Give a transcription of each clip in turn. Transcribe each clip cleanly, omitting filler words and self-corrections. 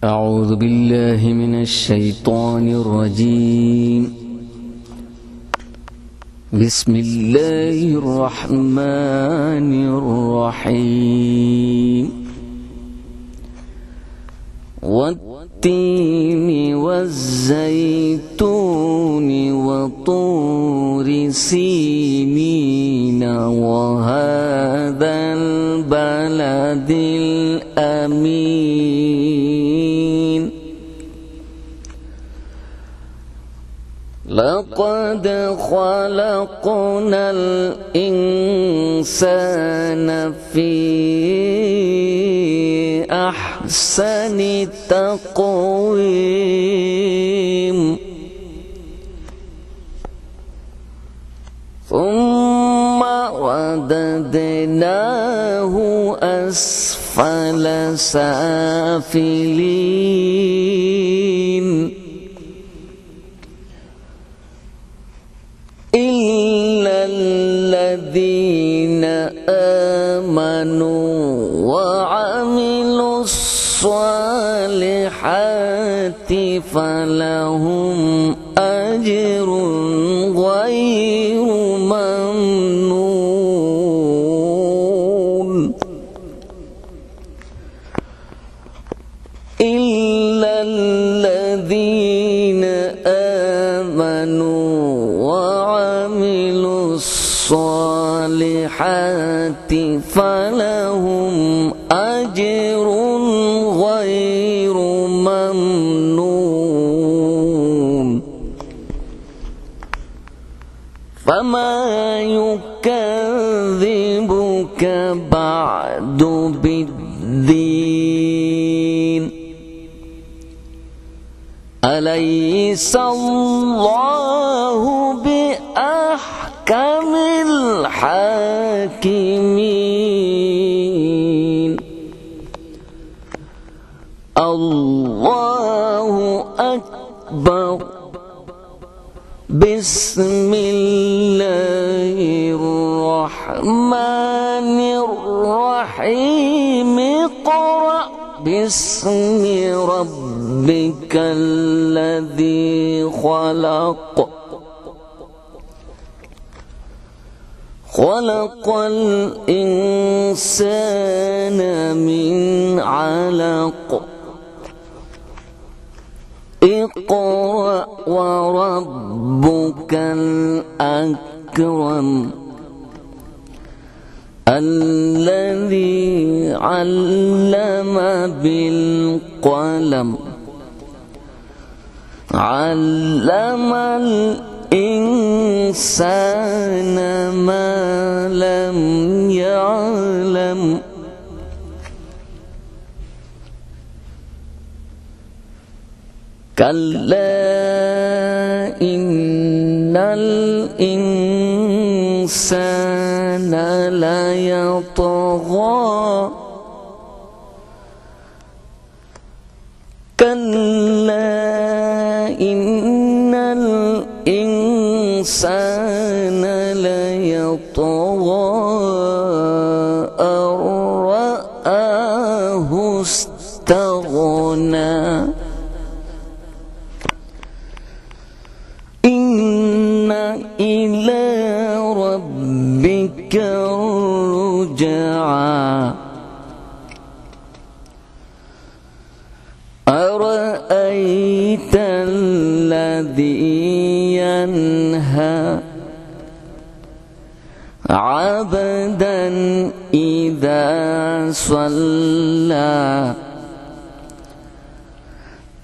أعوذ بالله من الشيطان الرجيم. بسم الله الرحمن الرحيم. والتين والزيتون وطور سينين وهذا البلد الأمين. لقد خلقنا الإنسان في أحسن تقويم ثم رددناه أسفل سافلين إلا الذين آمنوا وعملوا الصالحات فلهم أجر غير ممنون. إلا الذين آمنوا وعملوا الصالحات فلهم أجر غير ممنون. فما يكذبك بعد بالدين. أليس الله بأحكم الحاكمين. الله أكبر. بسم الله الرحمن الرحيم. اقرأ باسم ربك الذي خلق. خلق الإنسان من علق. اقرأ وربك الأكرم الذي علم بالقلم. علم الإنسان ما لم يعلم. كلا إن الإنسان ليطغى. كلا إن الإنسان ليطغى أن رآه استغنى. إن إلى ربك الرجعى. أرأيت الذي ينهى عبدا إذا صلى.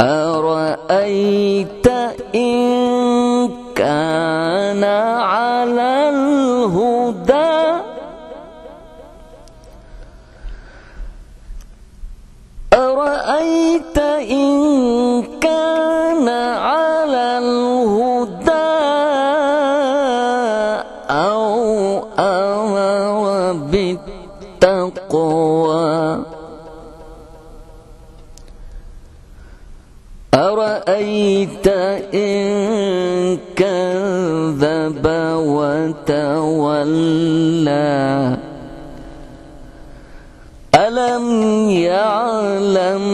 أرأيت إن كان على الهدى. أرأيت إن كان على الهدى أو أمر بالتقوى. أرأيت إن كذب وتولى. ألم يعلم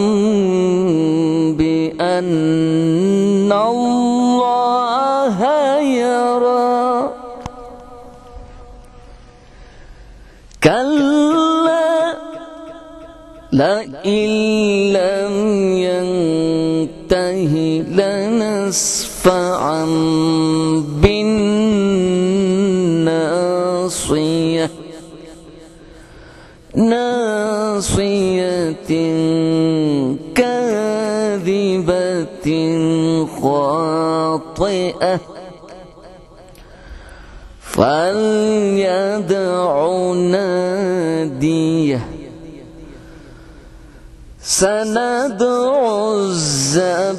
لئن لم ينته لنسفعا بالناصية ناصية كاذبة خاطئة فليدع ناديه سندع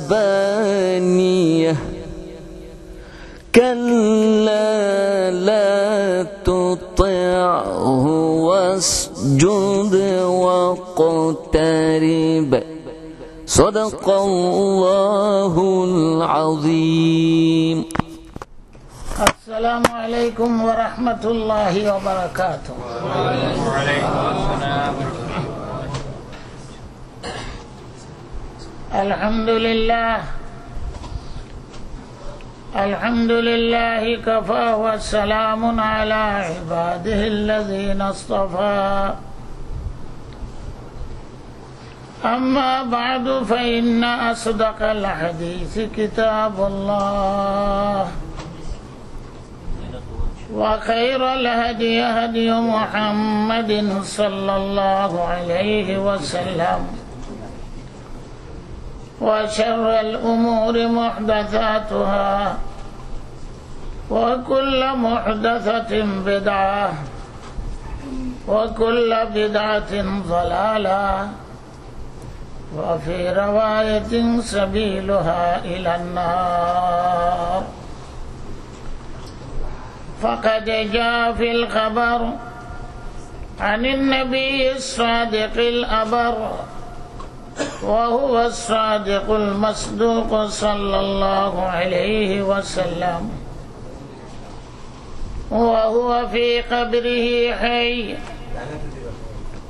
الزبانية كلا لا تطعه واسجد واقترب صدق الله العظيم. السلام عليكم ورحمة الله وبركاته. وعليكم السلام. الحمد لله كفى والسلام على عباده الذين اصطفى. أما بعد فإن أصدق الحديث كتاب الله وخير الهدي هدي محمد صلى الله عليه وسلم وشر الأمور محدثاتها وكل محدثة بدعة وكل بدعة ضلالة وفي رواية سبيلها إلى النار. فقد جاء في الخبر عن النبي الصادق الأبر وهو الصادق المصدوق صلى الله عليه وسلم وهو في قبره حي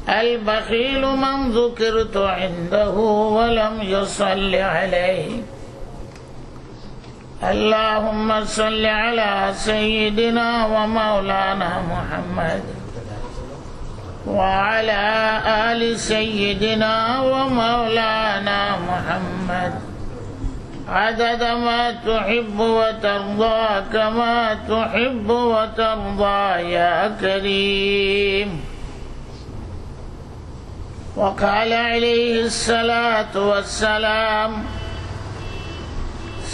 البخيل من ذكرت عنده ولم يصل عليه. اللهم صل على سيدنا ومولانا محمد وعلى آل سيدنا ومولانا محمد عدد ما تحب وترضى كما تحب وترضى يا كريم. وقال عليه الصلاة والسلام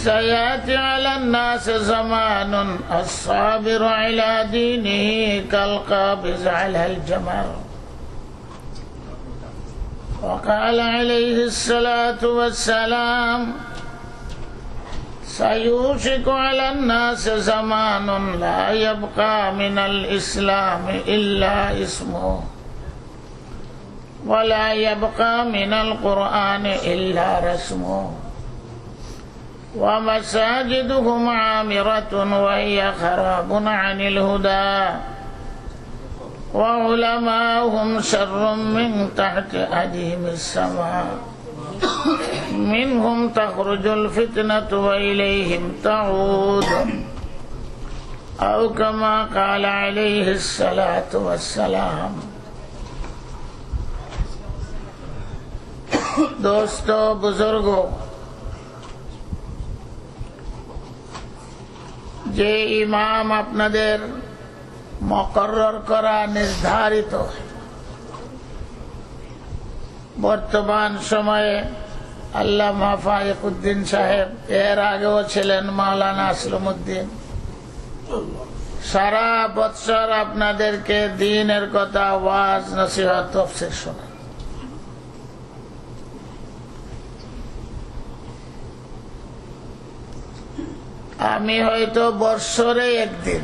سيأتي على الناس زمان الصابر على دينه كالقابض على الجمر. وقال عليه الصلاة والسلام سيوشك على الناس زمان لا يبقى من الإسلام إلا اسمه ولا يبقى من القرآن إلا رسمه ومساجدهم عامرة وهي خراب عن الهدى وعلماؤهم شر من تحت أديم السماء منهم تخرج الفتنة وإليهم تعود أو كما قال عليه الصلاة والسلام. دوستو بزرگو যে ইমাম আপনাদের মুকররর করা নির্ধারিত বর্তমান সময়ে আল্লামা ফায়েকুদ্দিন সাহেব, এর আগেও ছিলেন মাওলানা আসলমউদ্দিন, সারা বৎসর আপনাদেরকে দ্বীনের কথা ওয়াজ নসিহত তাফসীর শোনান। আমি হয়তো বৎসরে একদিন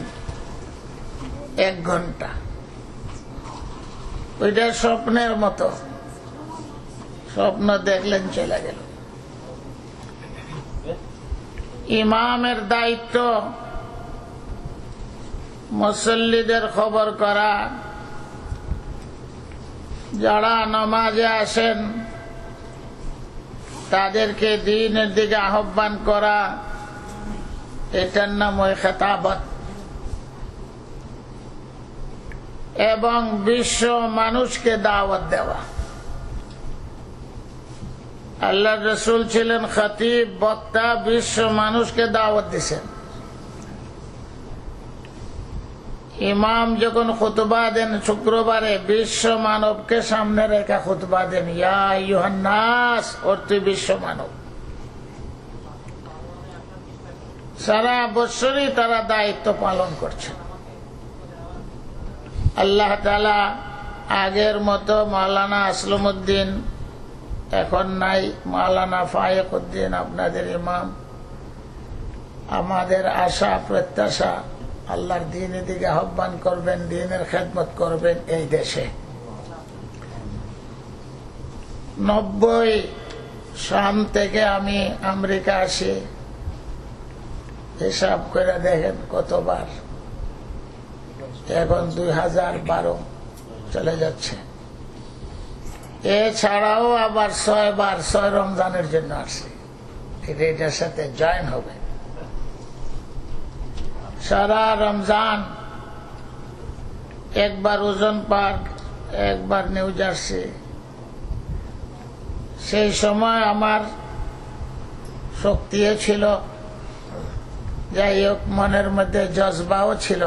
1 ঘন্টা, ওইটা স্বপ্নের মতো, স্বপ্ন দেখলেন চলে গেল। ইমামের দায়িত্ব মুসল্লিদের খবর করা, যারা নামাজে আসেন তাদেরকে দ্বীনের দিকে আহ্বান করা, এটার নাম ওই খেতাবত। এবং বিশ্ব মানুষকে দাওয়াত দেওয়া। আল্লাহর রাসূল ছিলেন খতিব, বক্তা, বিশ্ব মানুষকে দাওয়াত দিয়েছেন। ইমাম যখন খুতবা দেন শুক্রবারে, বিশ্ব মানবকে সামনে রেখে খুতবা দেন, ইয়া আইয়ুহান নাস, অর্থ বিশ্ব মানব। সারা বছরই তারা দায়িত্ব পালন করছে। আল্লাহ তাআলা আগের মতো মাওলানা আসলমউদ্দিন এখন নাই, মাওলানা ফায়েকুদ্দিন আপনাদের ইমাম। আমাদের আশা প্রত্যাশা আল্লাহর দ্বীনের দিকে আহ্বান করবেন, দ্বীনের খেদমত করবেন এই দেশে। 90 সাল থেকে আমি আমেরিকা আসি, হিসাব করে দেখেন কতবার, এখন 2012 চলে যাচ্ছে। এছাড়াও আবার 6 বার 6 রমজানের জন্য আসি, এটার সাথে জয়েন হবে। সারা রমজান একবার ওজন পার্ক, একবার নিউ জার্সি। সেই সময় আমার শক্তিও ছিল, যাই হোক মনের মধ্যে জজবাও ছিল।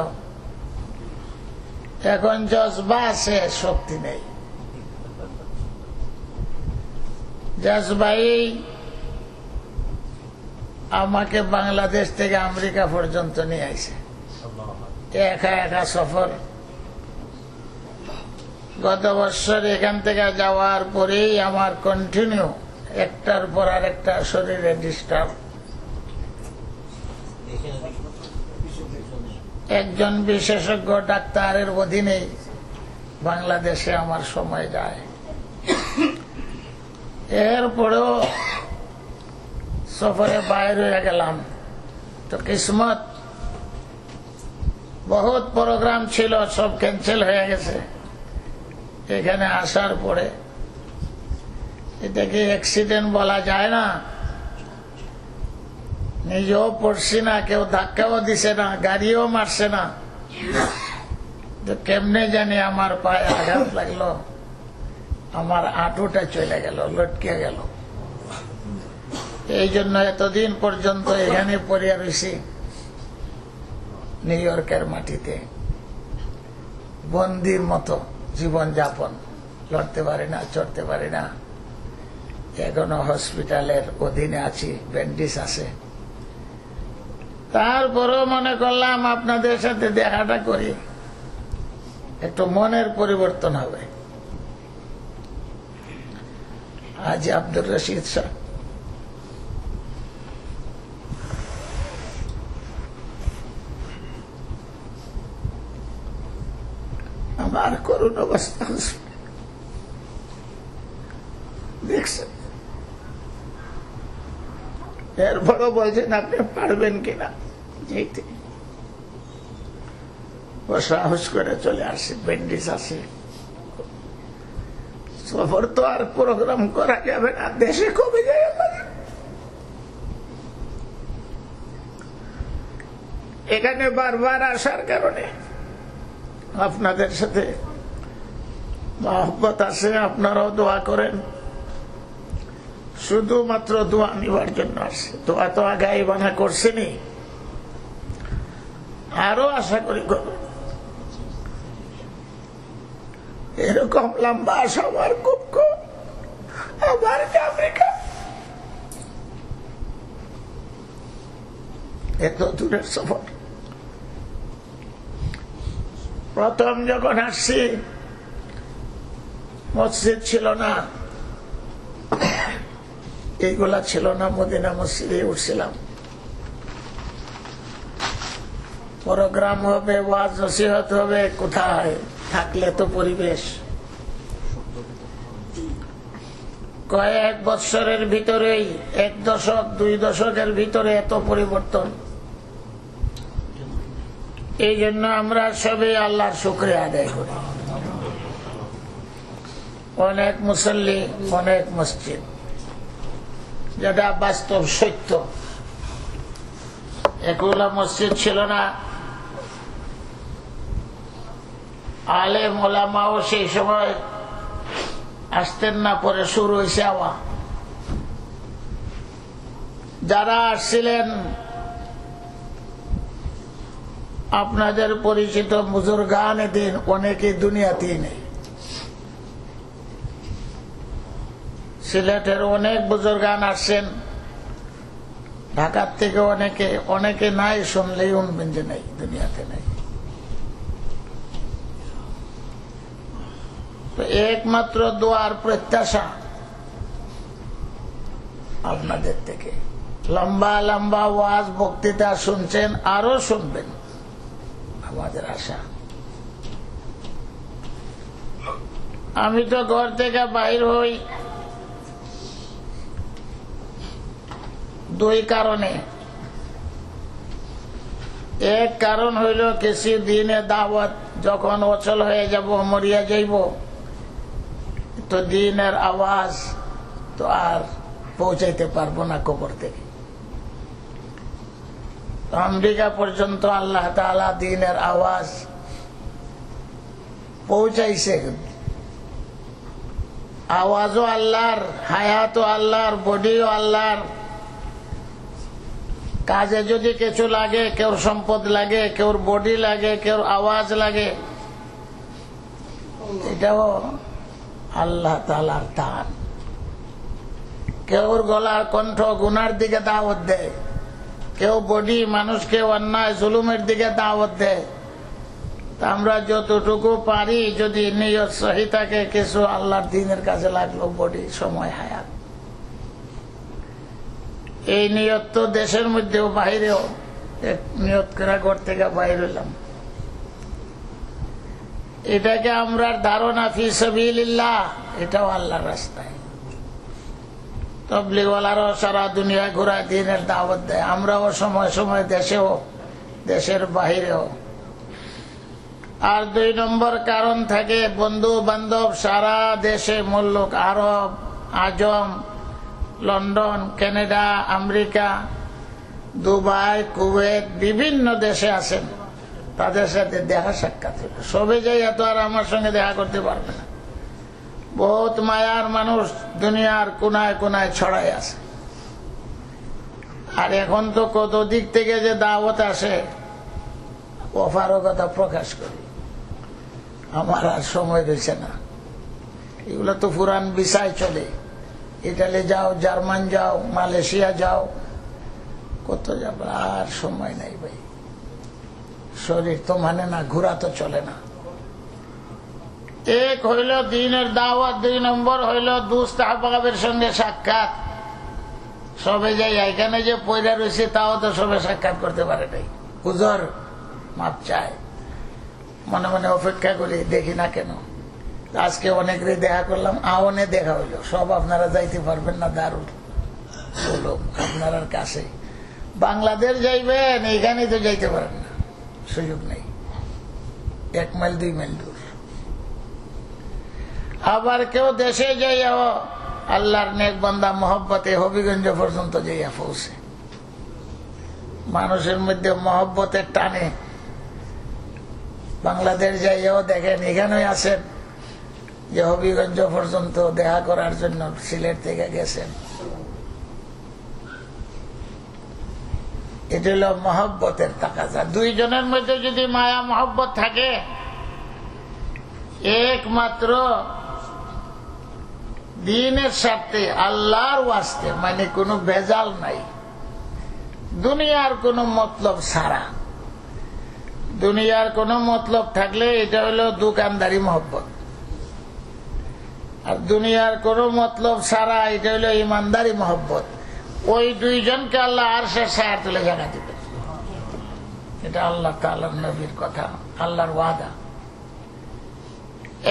এখন জজবা আছে, শক্তি নেই। জজবাই আমাকে বাংলাদেশ থেকে আমেরিকা পর্যন্ত নিয়ে আসে, একা একা সফর। গত বছর এখান থেকে যাওয়ার পরেই আমার কন্টিনিউ একটার পর আরেকটা শরীরে ডিস্টার্ব। একজন বিশেষজ্ঞ ডাক্তারের অধীনেই বাংলাদেশে আমার সময় যায়। এরপরেও সফরে বাইরে হয়ে গেলাম, তো কিসমত, বহুত প্রোগ্রাম ছিল, সব ক্যান্সেল হয়ে গেছে। এখানে আসার পরে এটাকে অ্যাক্সিডেন্ট বলা যায় না, নিজেও পড়ছি না, কেউ ধাক্কাও দিছে না, গাড়িও মারছে না, তো কেমনে জানি আমার পায়ে আঘাত লাগলো, আমার হাঁটুটা চলে গেল, লটকে গেল। এই জন্য এতদিন পর্যন্ত এখানে পড়িয়া রয়েছি, নিউ ইয়র্কের মাটিতে বন্দির মতো জীবন যাপন, লড়তে পারি না, চড়তে পারি না। এখনো হসপিটালের অধীনে আছি, ব্যান্ডেজ আছে। তারপরেও মনে করলাম আপনাদের সাথে দেখাটা করি, একটু মনের পরিবর্তন হবে। আজ আব্দুর রশিদ শাহ আমার করুণ অবস্থা দেখছেন, এরপরও বলছেন আপনি পারবেন কিনা যেতে। ও সাহস করে চলে আসে, ব্যান্ডেজ আছে। সফর তো আর প্রোগ্রাম করা যাবে না, দেশে কমে যায়। এখানে বারবার আসার কারণে আপনাদের সাথে মহব্বত আছে, আপনারাও দোয়া করেন। শুধুমাত্র দোয়া নিবার জন্য আসে, দোয়া তো আগাই বানা করছেনি, আরো আশা করি করবেন। এরকম লম্বা সবার খুব কম, আমার আমেরিকা এত দূরের সফর। প্রথম যখন আসছি মসজিদ ছিল না, এইগুলা ছিল না, মদিনা মসজিদে উঠছিলাম। প্রোগ্রাম হবে, ওয়াজ নসিহত হবে, কোথায় থাকলে তো পরিবেশ। কয়েক বৎসরের ভিতরেই, 1 দশক 2 দশকের ভিতরে এত পরিবর্তন। এই জন্য আমরা সবাই আল্লাহর শুকরিয়া আদায় করি। অনেক মুসল্লি, অনেক মসজিদ, যেটা বাস্তব সত্য। এগুলো মসজিদ ছিল না, আলেম ওলামাও সেই সময় আসতেন না, পরে শুরু হয়েছে আওয়া। যারা আসছিলেন আপনাদের পরিচিত বুজুর্গানে দিন অনেকে দুনিয়াতেই নেই। সিলেটের অনেক বুজুর্গান আসছেন, ঢাকার থেকে অনেকে নাই, শুনলেই উনবেন যে নেই, দুনিয়াতে নেই। তো একমাত্র দোয়ার প্রত্যাশা আপনাদের থেকে। লম্বা লম্বা ওয়াজ বক্তৃতা শুনছেন, আরো শুনবেন, আমাদের আশা। আমি তো ঘর থেকে বাইর হই দুই কারণে। এক কারণ হইল কিছু দিনে দাওয়াত যখন অচল হয়ে যাব, মরিয়া যাইব, তো দিনের আওয়াজ তো আর পৌঁছাইতে পারবো না কবর থেকে। আমেরিকা পর্যন্ত আল্লাহ তাআলা দিনের আওয়াজ পৌঁছাইছে। আওয়াজও আল্লাহর, হায়াতও আল্লাহর, বডিও আল্লাহর। কাজে যদি কিছু লাগে, কেউ সম্পদ লাগে, কেউ বডি লাগে, কেউ আওয়াজ লাগে, এটাও আল্লাহ তাআলার দান। কেউ গলার কণ্ঠ গুনার দিকে দাওয়াত দেয়, কেউ বডি মানুষকে অন্যায় জুলুমের দিকে দাওয়াত দেয়। আমরা যতটুকু পারি যদি নিয়ত সহি থাকে, কিছু আল্লাহর দ্বীনের কাজে লাগলো, বডি, সময়, হায়াত। এই নিয়ত তো দেশের মধ্যেও বাহিরেও, এক নিয়ত করে ঘর থেকে বাইর হইলাম, এটাকে আমরা ধারণা ফি সাবিলিল্লাহ, এটাও আল্লাহর রাস্তায়। তবলিগওয়ালারাও সারা দুনিয়া ঘুরায় দ্বীনের দাওয়াত দেয়, আমরাও সময় সময় দেশেও, দেশের বাহিরেও। আর দুই নম্বর কারণ থাকে বন্ধু বান্ধব সারা দেশে, মুলুক, আরব, আজম, London, Canada, America, Dubai, Kuwait, বিভিন্ন দেশে আছেন, তাদের সাথে দেখা সাক্ষাৎ হইল। সবে যাই এত আর আমার সঙ্গে দেখা করতে পারবে না। বহুত মায়ার মানুষ দুনিয়ার কোনায় কোনায় ছড়াই আছে। আর এখন তো কত দিক থেকে যে দাওয়াত আসে, অপারগতা প্রকাশ করি, আমার আর সময় রয়েছে না। এগুলো তো পুরান বিষয় চলে, ইটালি যাও, জার্মান যাও, মালয়েশিয়া যাও, কত যাব, আর সময় নাই ভাই। শরীর তো মানে না, ঘোরা তো চলে না। এক হইল দ্বীনের দাওয়াত, দুই নম্বর হইল দুস্ত আহবাবের সঙ্গে সাক্ষাৎ। সবে যাই, এখানে যে পয়রা রয়েছে তাও তো সবে সাক্ষাৎ করতে পারে নাই, হুজুর মাপ চায়, মনে মনে অপেক্ষা করি, দেখি না কেন। আজকে অনেকেরই দেখা করলাম, আওনে দেখা হইল। সব আপনারা যাইতে পারবেন না, দারুণ বলো আপনার কাছে। বাংলাদেশ যাইবেন, এখানেই তো যাইতে পারেন না, সুযোগ নেই, 1 মাইল 2 মাইল দূর। আবার কেউ দেশে যাইয়া আল্লাহর নেক বান্দা মহব্বতে হবিগঞ্জ পর্যন্ত যাইয়া পৌঁছে। মানুষের মধ্যে মহব্বতের টানে বাংলাদেশ যাইয়াও দেখেন, এখানেই আছেন যে হবিগঞ্জ পর্যন্ত দেখা করার জন্য সিলেট থেকে গেছেন। এটা হল মহব্বতের তাকাজা। দুইজনের মধ্যে যদি মায়া মহব্বত থাকে, একমাত্র দ্বীনের স্বার্থে, আল্লাহর ওয়াস্তে, মানে কোনো ভেজাল নাই, দুনিয়ার কোনো মতলব ছাড়া। দুনিয়ার কোনো মতলব থাকলে এটা হলো দোকানদারি মহব্বত, আর দুনিয়ার কোনো মতলব ছাড়া এটা হলো ইমানদারি মহব্বত। ওই দুইজনকে আল্লাহ আরশের ছায়ার তলে জায়গা দিবেন। এটা আল্লাহ তাআলার নবীর কথা, আল্লাহর ওয়াদা।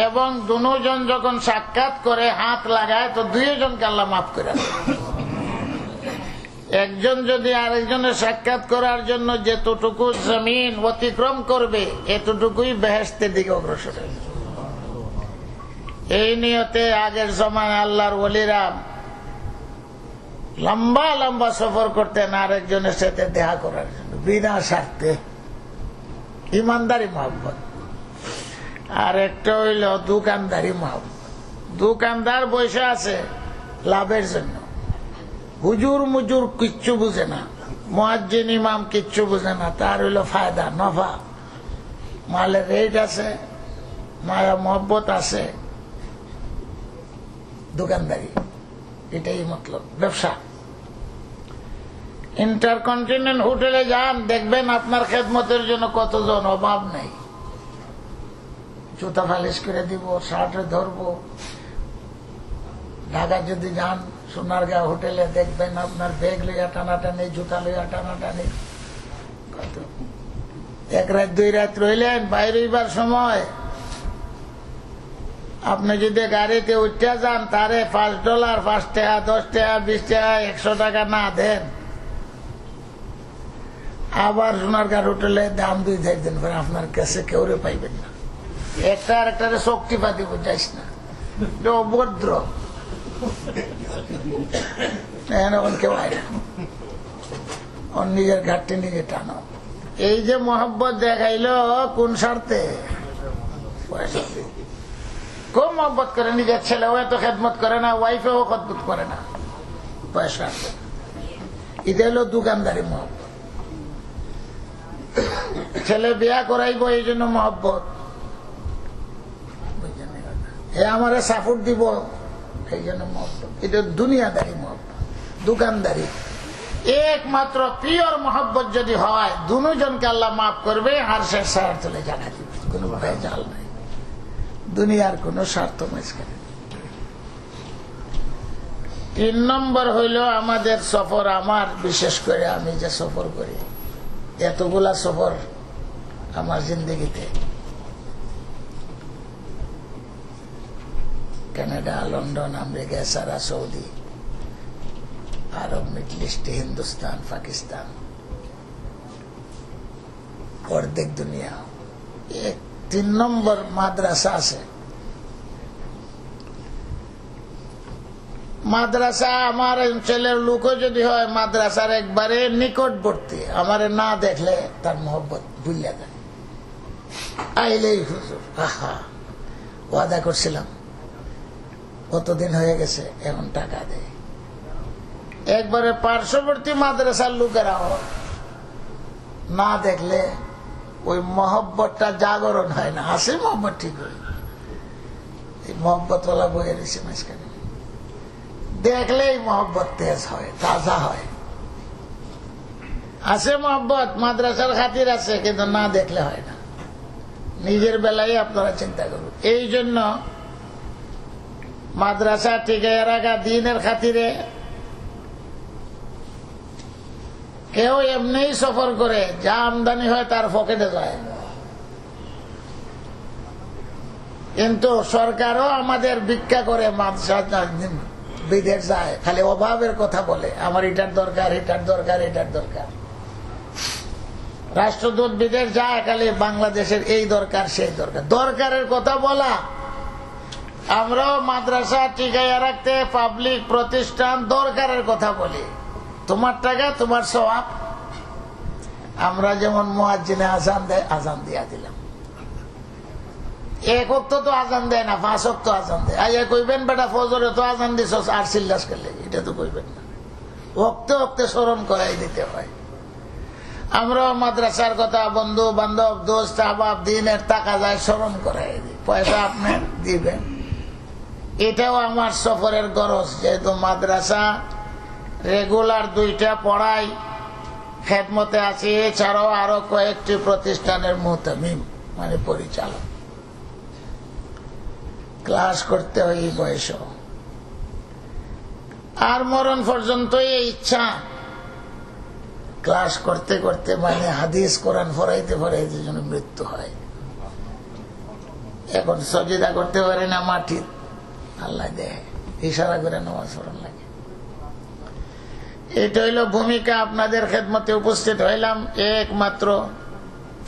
এবং দুজন যখন সাক্ষাৎ করে হাত লাগায়, তো দুইজনকে আল্লাহ মাফ করে দেন। একজন যদি আরেকজনের সাক্ষাৎ করার জন্য যেতটুকু জমিন অতিক্রম করবে, এতটুকুই বেহেশতের দিকে অগ্রসর হবে। এই নিয়তে আগের জমানায় আল্লাহর ওলিরা লম্বা লম্বা সফর করতেন আরেকজনের সাথে দেখা করার জন্য, বিনা স্বার্থে, ইমানদারি মহব্বত। আর একটা হইল দোকানদারি মহব্বত। দোকানদার বসে আছে লাভের জন্য, হুজুর মুজুর কিচ্ছু বুঝে না, মুয়াজ্জিন ইমাম কিচ্ছু বুঝে না, তার হইলো ফায়দা নফা, মালের রেট আছে, মায়া মহব্বত আছে, দোকানদারি, এটাই মতলব ব্যবসা। ইন্টারকন্টিনেন্ট হোটেলে যান, দেখবেন আপনার খেদমতের জন্য কতজন, অভাব নেই। জুতা ফালিশ করে দিব, শার্টে ধরবো। ঢাকা যদি যান সোনারগাঁও হোটেলে, দেখবেন আপনার ব্যাগ লইয়া টানাটানি, জুতা লইয়া টানাটানি। কত এক রাত দুই রাত রইলেন, বাইরে হইবার সময় আপনি যদি গাড়িতে উঠতে যান, তারে $5, 5 টাকা, 10 টাকা, 20 টাকা, 100 টাকা না দেন, আবার সোনারগাঁও হোটেলে দাম 2-4 দিন পরে আপনার কাছে কেউ পাইবেন না। একটা আর একটা শক্তি পাতি বুঝাইস না, অভদ্র, এখন কেউ আয় না, ওর নিজের ঘাটটি নিজে টানো। এই যে মহব্বত দেখাইলো কোন স্বার্থে? পয়সা দিয়ে। খুব মহব্বত করে নিজের ছেলে, ও এত খেদমত করে না, ওয়াইফেও খেদমত করে না, পয়সা। এটা হলো দোকানদারি মহব্বত। ছেলে বিয়া করাইব এই জন্য মহব্বত, এ আমারে সাপোর্ট দিব এই জন্য মহব্বত। এটা দুনিয়াদারি মহব্বত, দোকানদারি। একমাত্র পিওর মহব্বত যদি হয়, দুজনকে আল্লাহ মাফ করবে আর সে সার তুলে জানা দিবে, কোন ভেজাল নাই, দুনিয়ার কোন স্বার্থ মাঝখানে। 3 নম্বর হইল আমাদের সফর। আমার বিশেষ করে আমি যে সফর করি, এতগুলা সফর আমার জিন্দগিতে, কানাডা, লন্ডন, আমেরিকা, সারা সৌদি আরব, মিডল ইস্ট, হিন্দুস্তান, পাকিস্তান, অর্ধেক দুনিয়া। 3 নম্বর মাদ্রাসা আছে। মাদ্রাসা আমার অঞ্চলের লোকও যদি হয়, মাদ্রাসার একবারে নিকটবর্তী, আমারে না দেখলে তার মহব্বত ভুলিয়া যায়। আইলেই হুজুর, আহা ওয়াদা করছিলাম, কতদিন হয়ে গেছে, এখন টাকা দেয়। একবারে পার্শ্ববর্তী মাদ্রাসার লোকেরাও না দেখলে ওই মহব্বতটা জাগরণ হয় না, আসে মহব্বত ঠিক হয়। এই মহব্বত ওলা বয়ে রয়েছে মাঝখানে, দেখলেই মহব্বত তেজ হয়, তাজা হয়। আছে মহব্বত, মাদ্রাসার খাতির আছে, কিন্তু না দেখলে হয় না। নিজের বেলায় আপনারা চিন্তা করুন। এই জন্য মাদ্রাসা টিকাইয়া রাখা দিনের খাতিরে। কেউ এমনি সফর করে, যা আমদানি হয় তার পকেটে যায়, কিন্তু সরকারও আমাদের ভিক্ষা করে মাদ্রাসা বিদেশ যায়, খালি অভাবের কথা বলে, আমার এটার দরকার, এটার দরকার, এটার দরকার। রাষ্ট্রদূত বিদেশ যায়, খালি বাংলাদেশের এই দরকার, সেই দরকার, দরকারের কথা বলা। আমরাও মাদ্রাসা টিকাইয়া রাখতে, পাবলিক প্রতিষ্ঠান দরকারের কথা বলি, তোমার টাকা তোমার সওয়াব। আমরা যেমন মুয়াজ্জিনে আজান দেয়, আজান দিয়া দিলাম। 1 ওয়াক্ত তো আজান দেয় না, 5 ওয়াক্ত আজান দেয়। আইয়া কইবেন বেটা ফজরে তো আজান দিছ, আর চিল্লাস করলে, এটা তো কইবেন না। ওক্তে ওক্তে স্মরণ করাই দিতে হয়। আমরা মাদ্রাসার কথা, বন্ধু বান্ধব, দোস্ত আহবাব, দিনের টাকা যায়, স্মরণ করাই দিই, পয়সা আপনি দিবেন। এটাও আমার সফরের গরজ, যেহেতু মাদ্রাসা রেগুলার 2টা পড়াই, খেদমতে আছি। এছাড়াও আরো কয়েকটি প্রতিষ্ঠানের মুতামিম, মানে পরিচালক, ক্লাস করতে হয় এই বয়স। আর মরণ পর্যন্ত এই ইচ্ছা, ক্লাস করতে করতে, মানে হাদিস কোরআন পড়াইতে পড়াইতে যেন মৃত্যু হয়। এখন সজিদা করতে পারে না মাটি, আল্লাহ দেয়, ইশারা করে নামাজ পড়ান লাগে। এটা হইল ভূমিকা। আপনাদের খেদমতে উপস্থিত হইলাম। একমাত্র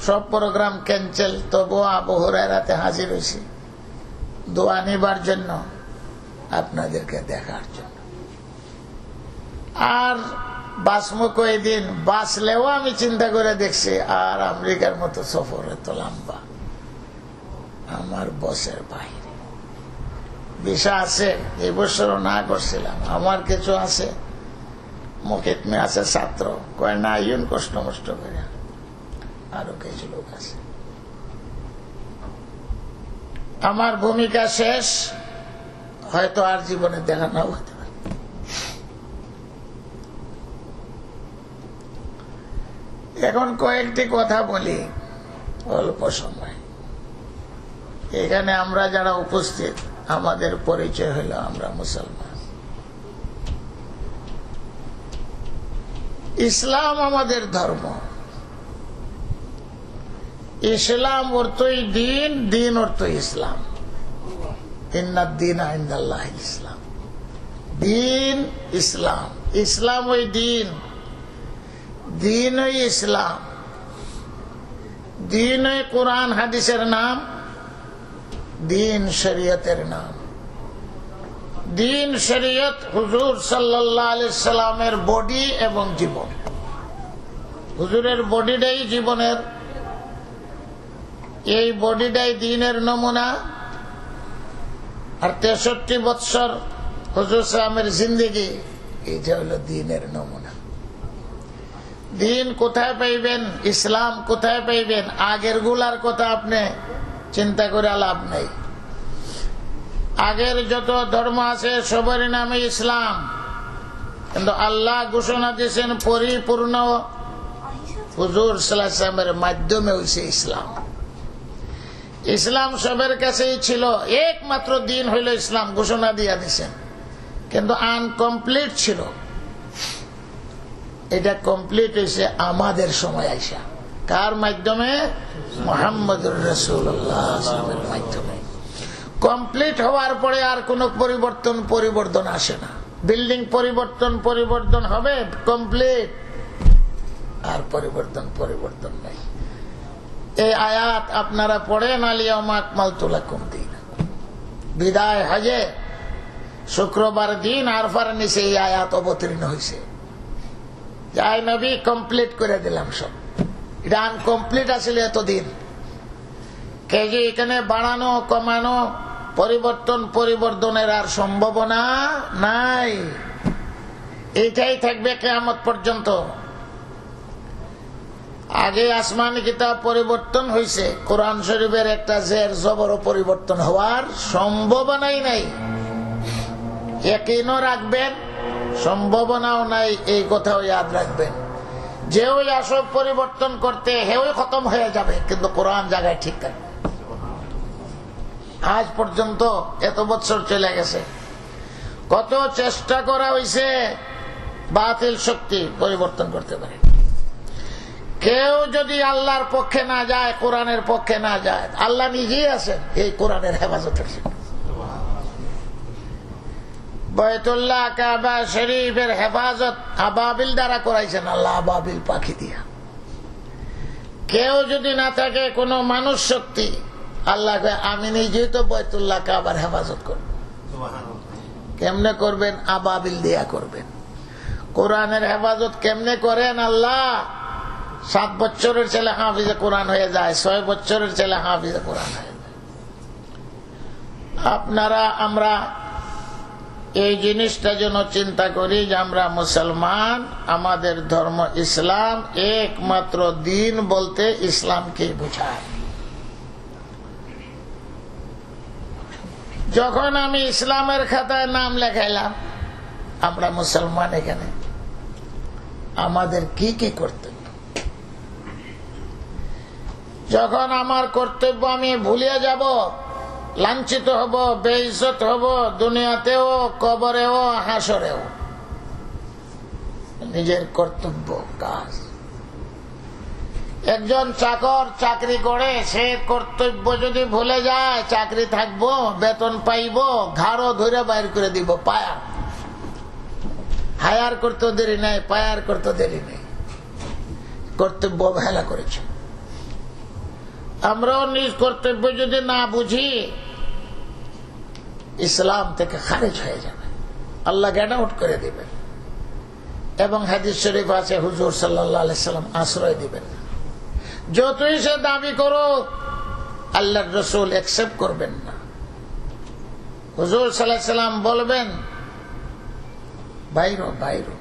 সব প্রোগ্রাম ক্যান্সেল, তবুও আবু হুরায়রাতে হাজির হয়েছি দোয়া নিবার জন্য, আপনাদেরকে দেখার জন্য। আর বাসমো কয়েকদিন, বাঁচলেও আমি চিন্তা করে দেখছি, আর আমেরিকার মতো সফর এত লম্বা আমার বসের বাইরে। ভিসা আছে, এই বছরও না করছিলাম, আমার কিছু আছে, মুখিত মে আছে ছাত্র, কয় না ইউন কষ্ট মষ্ট করে, আরো কিছু লোক আছে। আমার ভূমিকা শেষ, হয়তো আর জীবনে দেখা নাও হতে পারে। এখন কয়েকটি কথা বলি অল্প সময়। এখানে আমরা যারা উপস্থিত, আমাদের পরিচয় হলো আমরা মুসলমান। ইসলাম আমাদের ধর্ম। ইসলাম অর্থই দিন, দিন অর্থ ইসলাম। ইন্নাদ-দীন ইনদাল্লাহ ইসলাম। দিন ইসলাম, ইসলাম ওই দিন, দিন ওই ইসলাম, দিন ওই কোরআন হাদিসের নাম, দিন শরীয়তের নাম। দিন শরীয়ত হুজুর সাল্লাল্লাহু আলাইহি সাল্লামের বডি এবং জীবন। হুজুরের বডিটাই জীবনের, এই বডিটাই দিনের নমুনা। আর 63 বৎসর হুজুর সাল্লামের জিন্দেগি, এইটা হলো দিনের নমুনা। দিন কোথায় পাইবেন, ইসলাম কোথায় পাইবেন, আগের গুলার কথা আপনি চিন্তা করে লাভ নেই। আগের যত ধর্ম আছে সবারই নামে ইসলাম, কিন্তু আল্লাহ ঘোষণা দিয়েছেন পরিপূর্ণ হুজুর সাল্লাল্লাহু আলাইহি ওয়াসাল্লামের মাধ্যমে হইছে ইসলাম। ইসলাম সবার কাছেই ছিল, একমাত্র দিন হইল ইসলাম, ঘোষণা দিয়ে দিয়েছেন, কিন্তু আনকমপ্লিট ছিল। এটা কমপ্লিট হয়েছে আমাদের সময় আইসা। কার মাধ্যমে? মুহাম্মদুর রাসূলুল্লাহর মাধ্যমে। কমপ্লিট হওয়ার পরে আর কোন পরিবর্তন আসে না। বিল্ডিং পরিবর্তন হবে, কমপ্লিট, আর পরিবর্তন নাই। এই আয়াত আপনারা পড়েন, আলিয়াউমা আকমালতু লাকুম দীনাকুম। বিদায় হজে শুক্রবার দিন আরফার নিচে এই আয়াত অবতীর্ণ হয়েছে। যাই নবী, কমপ্লিট করে দিলাম সব। এটা আনকমপ্লিট আসলে এতদিন। কেজি এখানে বাড়ানো কমানো, পরিবর্তনের আর সম্ভাবনা নাই। এইটাই থাকবে কিয়ামত পর্যন্ত। আগে আসমানি কিতাব পরিবর্তন হয়েছে, কোরআন শরীফের একটা জের জবরও পরিবর্তন হওয়ার সম্ভাবনাই নাই। ইয়াকিনও রাখবেন, সম্ভাবনাও নাই, এই কথাও ইয়াদ রাখবেন। যে ওই আসব পরিবর্তন করতে হেও খতম হয়ে যাবে, কিন্তু কোরআন জায়গায় ঠিক থাকবে। আজ পর্যন্ত এত বছর চলে গেছে, কত চেষ্টা করা হয়েছে, বাতিল শক্তি পরিবর্তন করতে পারে। কেউ যদি আল্লাহর পক্ষে না যায়, কোরআনের পক্ষে না যায়, আল্লাহ নিজেই আছেন এই কোরআনের হেফাজতের জন্য। বাইতুল্লাহ কাবা শরীফের হেফাজত আবাবিল দ্বারা করাইছেন আল্লাহ, আবাবিল পাখি দিয়া। কেউ যদি না থাকে, কোন মানুষ শক্তি, আল্লাহ আমি নিজেই তো বাইতুল্লাহ কাবার হেফাজত করব। কেমনে করবেন? আবাবিল দিয়া করবেন। কোরআনের হেফাজত কেমনে করেন? আল্লাহ 7 বছরের ছেলে হাফিজে কোরআন হয়ে যায়, 6 বছরের ছেলে হাফিজে কোরআন হয়ে যায়। আপনারা আমরা এই জিনিসটা যেন চিন্তা করি যে আমরা মুসলমান, আমাদের ধর্ম ইসলাম, একমাত্র দিন বলতে ইসলামকে বোঝায়। যখন আমি ইসলামের খাতায় নাম লেখাইলাম, আমরা মুসলমান, এখানে আমাদের কি কি কর্তব্য? যখন আমার কর্তব্য আমি ভুলিয়ে যাব, লাঞ্ছিত হব, বেইজ্জত হব, দুনিয়াতেও, কবরেও, হাসরেও। নিজের কর্তব্য কাজ। একজন চাকর চাকরি করে, সে কর্তব্য যদি ভুলে যায়, চাকরি থাকবো, বেতন পাইব, ঘাড়ও ধরে বাইর করে দিব। পায়া হায়ার করতে দেরি নাই, পায়ার করতে দেরি নেই, কর্তব্য অবহেলা করেছে। আমরাও নিজ কর্তব্য যদি না বুঝি, ইসলাম থেকে খারিজ হয়ে যাবে, আল্লাহ গেট আউট করে দিবেন। এবং হাদিস শরীফ আছে, হুজুর সাল্লাল্লাহু আলাইহি সাল্লাম আশ্রয় দিবেন। যতই সে দাবি করুক, আল্লাহর রাসূল অ্যাকসেপ্ট করবেন না। হুজুর সাল্লাল্লাহু আলাইহি সাল্লাম বলবেন, বাইরো বাইরো,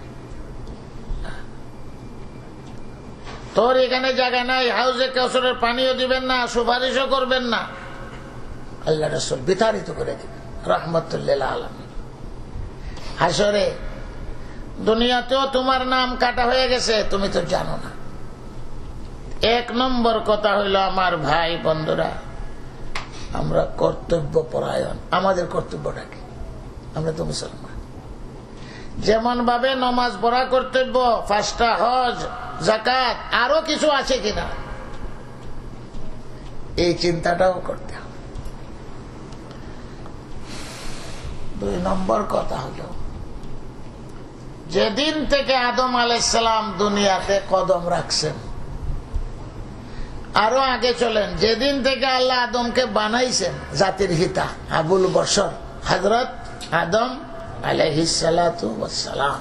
তোর এখানে জায়গা নাই, হাউজে কাউসারের পানিও দিবেন না, সুপারিশও করবেন না। আল্লাহ রাসূল বিতাড়িত করে দিবেন রাহমাতুল্লিল আলামিন। হাসরে দুনিয়াতেও তোমার নাম কাটা হয়ে গেছে, তুমি তো জানো না। এক নম্বর কথা হইল আমার ভাই বন্ধুরা, আমরা কর্তব্য পরায়ণ। আমাদের কর্তব্যটা কি? আমরা তো মুসলমান। যেমন ভাবে নমাজ পড়া কর্তব্য, পাঁচটা হজ, যাকাত, আরো কিছু আছে কিনা এই চিন্তাটাও করতে হবে। দুই নম্বর কথা হলো, যেদিন থেকে আদম আলাইহিস সালাম দুনিয়াতে কদম রাখছেন, আরো আগে চলেন, যেদিন থেকে আল্লাহ আদমকে বানাইছেন জাতির হিতা, আবুল বশর হযরত আদম আলাইহিস সালাতু ওয়াস সালাম,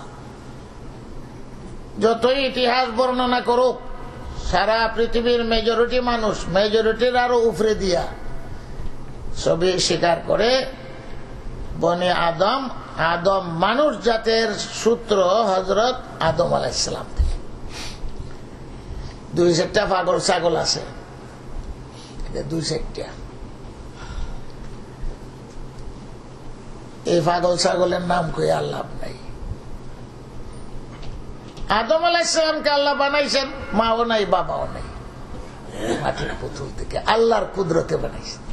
যতই ইতিহাস বর্ণনা করুক, সারা পৃথিবীর মেজরিটি মানুষ, মেজরিটির আরো উপরে দিয়া সবই স্বীকার করে বনে আদম, আদম মানুষ জাতের সূত্র হযরত আদম আলাইহিস সালাম থেকে। 200টা পাগল ছাগল আছে, 200টা। এই পাগল ছাগলের নাম কই আল্লাহ নাই। আদম আলাইহিস সালামকে আল্লাহ বানাইছেন, মাও নাই বাবাও নাই, মাটির পুতুল থেকে আল্লাহর কুদরতে বানাইছেন।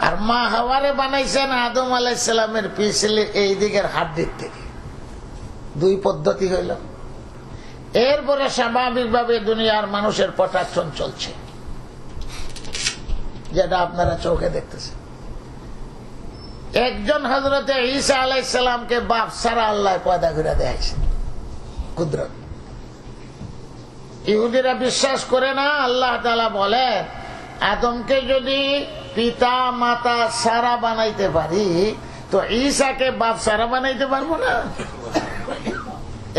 আর মা হাওয়ারে বানাইছেন আদম আলাইহিস সালামের পিছলে এই দিকের হাড্ডির থেকে। দুই পদ্ধতি হইল। এরপরে স্বাভাবিকভাবে দুনিয়ার মানুষের প্রোটেকশন চলছে, যেটা আপনারা চোখে দেখতেছেন। একজন হযরতে ঈসা আলাইহিস সালামকে বাপ সারা আল্লাহ পয়দা করে দিয়েছে, কুদরত। ইহুদিরা বিশ্বাস করে না। আল্লাহ তাআলা বলেন, আদমকে যদি পিতা মাতা সারা বানাইতে পারি, তো ঈসাকে বাপ সারা বানাইতে পারবো না?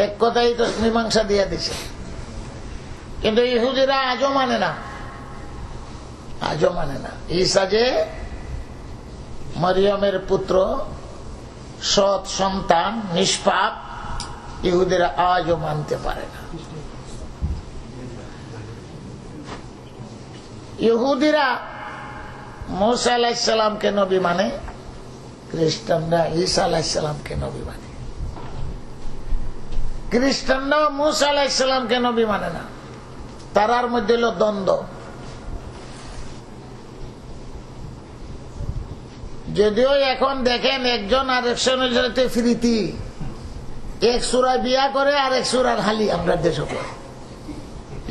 এক কথাই তো মীমাংসা দিয়ে দিছে। কিন্তু ইহুদিরা আজও মানে না, আজও মানে না। ঈসা যে মরিয়মের পুত্র, সৎ সন্তান, নিষ্পাপ, ইহুদিরা আজও মানতে পারে না। ইহুদিরা মুসা আলাইহিস সালামকে নবী মানে, খ্রিস্টানরা ঈসা আলাইহিস সালামকে নবী মানে। খ্রিস্টানরা মুসা আলাইহিস সালামকে নবী মানে না। তারার মধ্যে হলো দ্বন্দ্ব। যদিও এখন দেখেন একজন আরেকজনের সাথে ফিরিতি, এক সূরায় বিয়া করে আর এক সূরার হালি আমরা দেশে করে,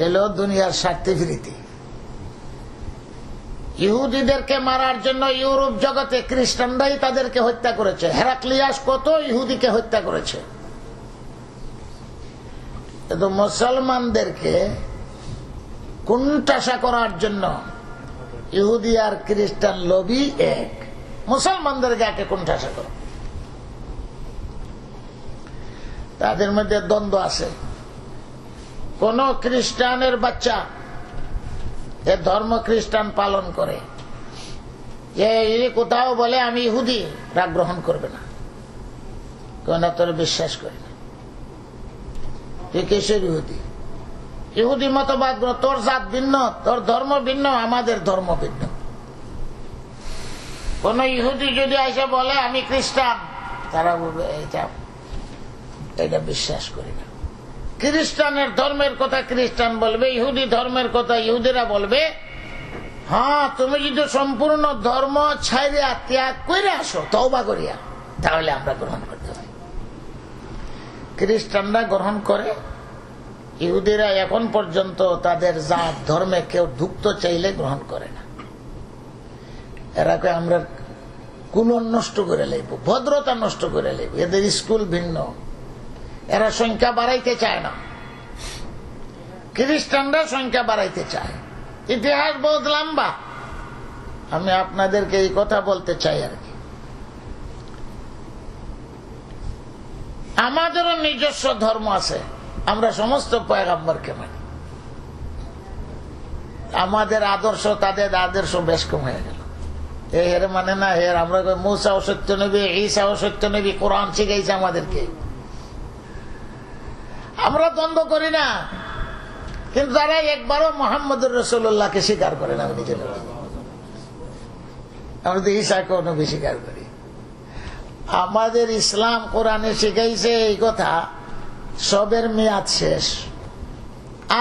এলো দুনিয়ার স্বার্থে ফিরিতি। ইহুদিদেরকে মারার জন্য ইউরোপ জগতে খ্রিস্টানরাই তাদেরকে হত্যা করেছে। হেরাক্লিয়াস কত ইহুদিকে হত্যা করেছে। কিন্তু মুসলমানদেরকে কুণ্ঠাসা করার জন্য ইহুদি আর খ্রিস্টান লবি এক। মুসলমানদেরকে একে কুণ্ঠাসা করে, তাদের মধ্যে দ্বন্দ্ব আছে। কোন খ্রিস্টানের বাচ্চা এ ধর্ম খ্রিস্টান পালন করে, যে কোথাও বলে আমি ইহুদি, রাগ গ্রহণ করবে না, কেন তোর বিশ্বাস করি না, তুই কিসের ইহুদি? ইহুদি মতবাদ, তোর জাত ভিন্ন, তোর ধর্ম ভিন্ন, আমাদের ধর্ম ভিন্ন। কোন ইহুদি যদি এসে বলে আমি খ্রিস্টান, তারা বলবে এটা বিশ্বাস করি না। খ্রিস্টানের ধর্মের কথা খ্রিস্টান বলবে, ইহুদি ধর্মের কথা ইহুদিরা বলবে। হ্যাঁ, তুমি যদি সম্পূর্ণ ধর্ম ছাইরা ত্যাগ করে আসো, তওবা করিয়া, তাহলে আমরা গ্রহণ করতে পারি। খ্রিস্টানরা গ্রহণ করে, ইহুদিরা এখন পর্যন্ত তাদের জাত ধর্মে কেউ ঢুকতে চাইলে গ্রহণ করে না। এরাকে আমরা কুলন নষ্ট করে লাইব, ভদ্রতা নষ্ট করে লাইব। এদের স্কুল ভিন্ন, এরা সংখ্যা বাড়াইতে চায় না। খ্রিস্টানরা সংখ্যা বাড়াইতে চায়। ইতিহাস বহুত লম্বা, আমি আপনাদেরকে এই কথা বলতে চাই আর কি। আমাদেরও নিজস্ব ধর্ম আছে, আমরা সমস্ত পয়গম্বরকে মানি। আমাদের আদর্শ তাদের আদর্শ বেশ কম হয়ে গেল। এর মানে না এর আমরা মুসাও সত্য নবী, ঈসাও সত্য নবী, কোরআন শিখাইছে আমাদেরকে। আমরা দ্বন্দ্ব করি না, কিন্তু তারা একবারও মোহাম্মদুর রাসূলুল্লাহকে স্বীকার করে না। নিজের আমরা তো ঈসাকে নবী স্বীকার করি। আমাদের ইসলাম কোরআনে শিখাইছে এই কথা, সবের মেয়াদ শেষ,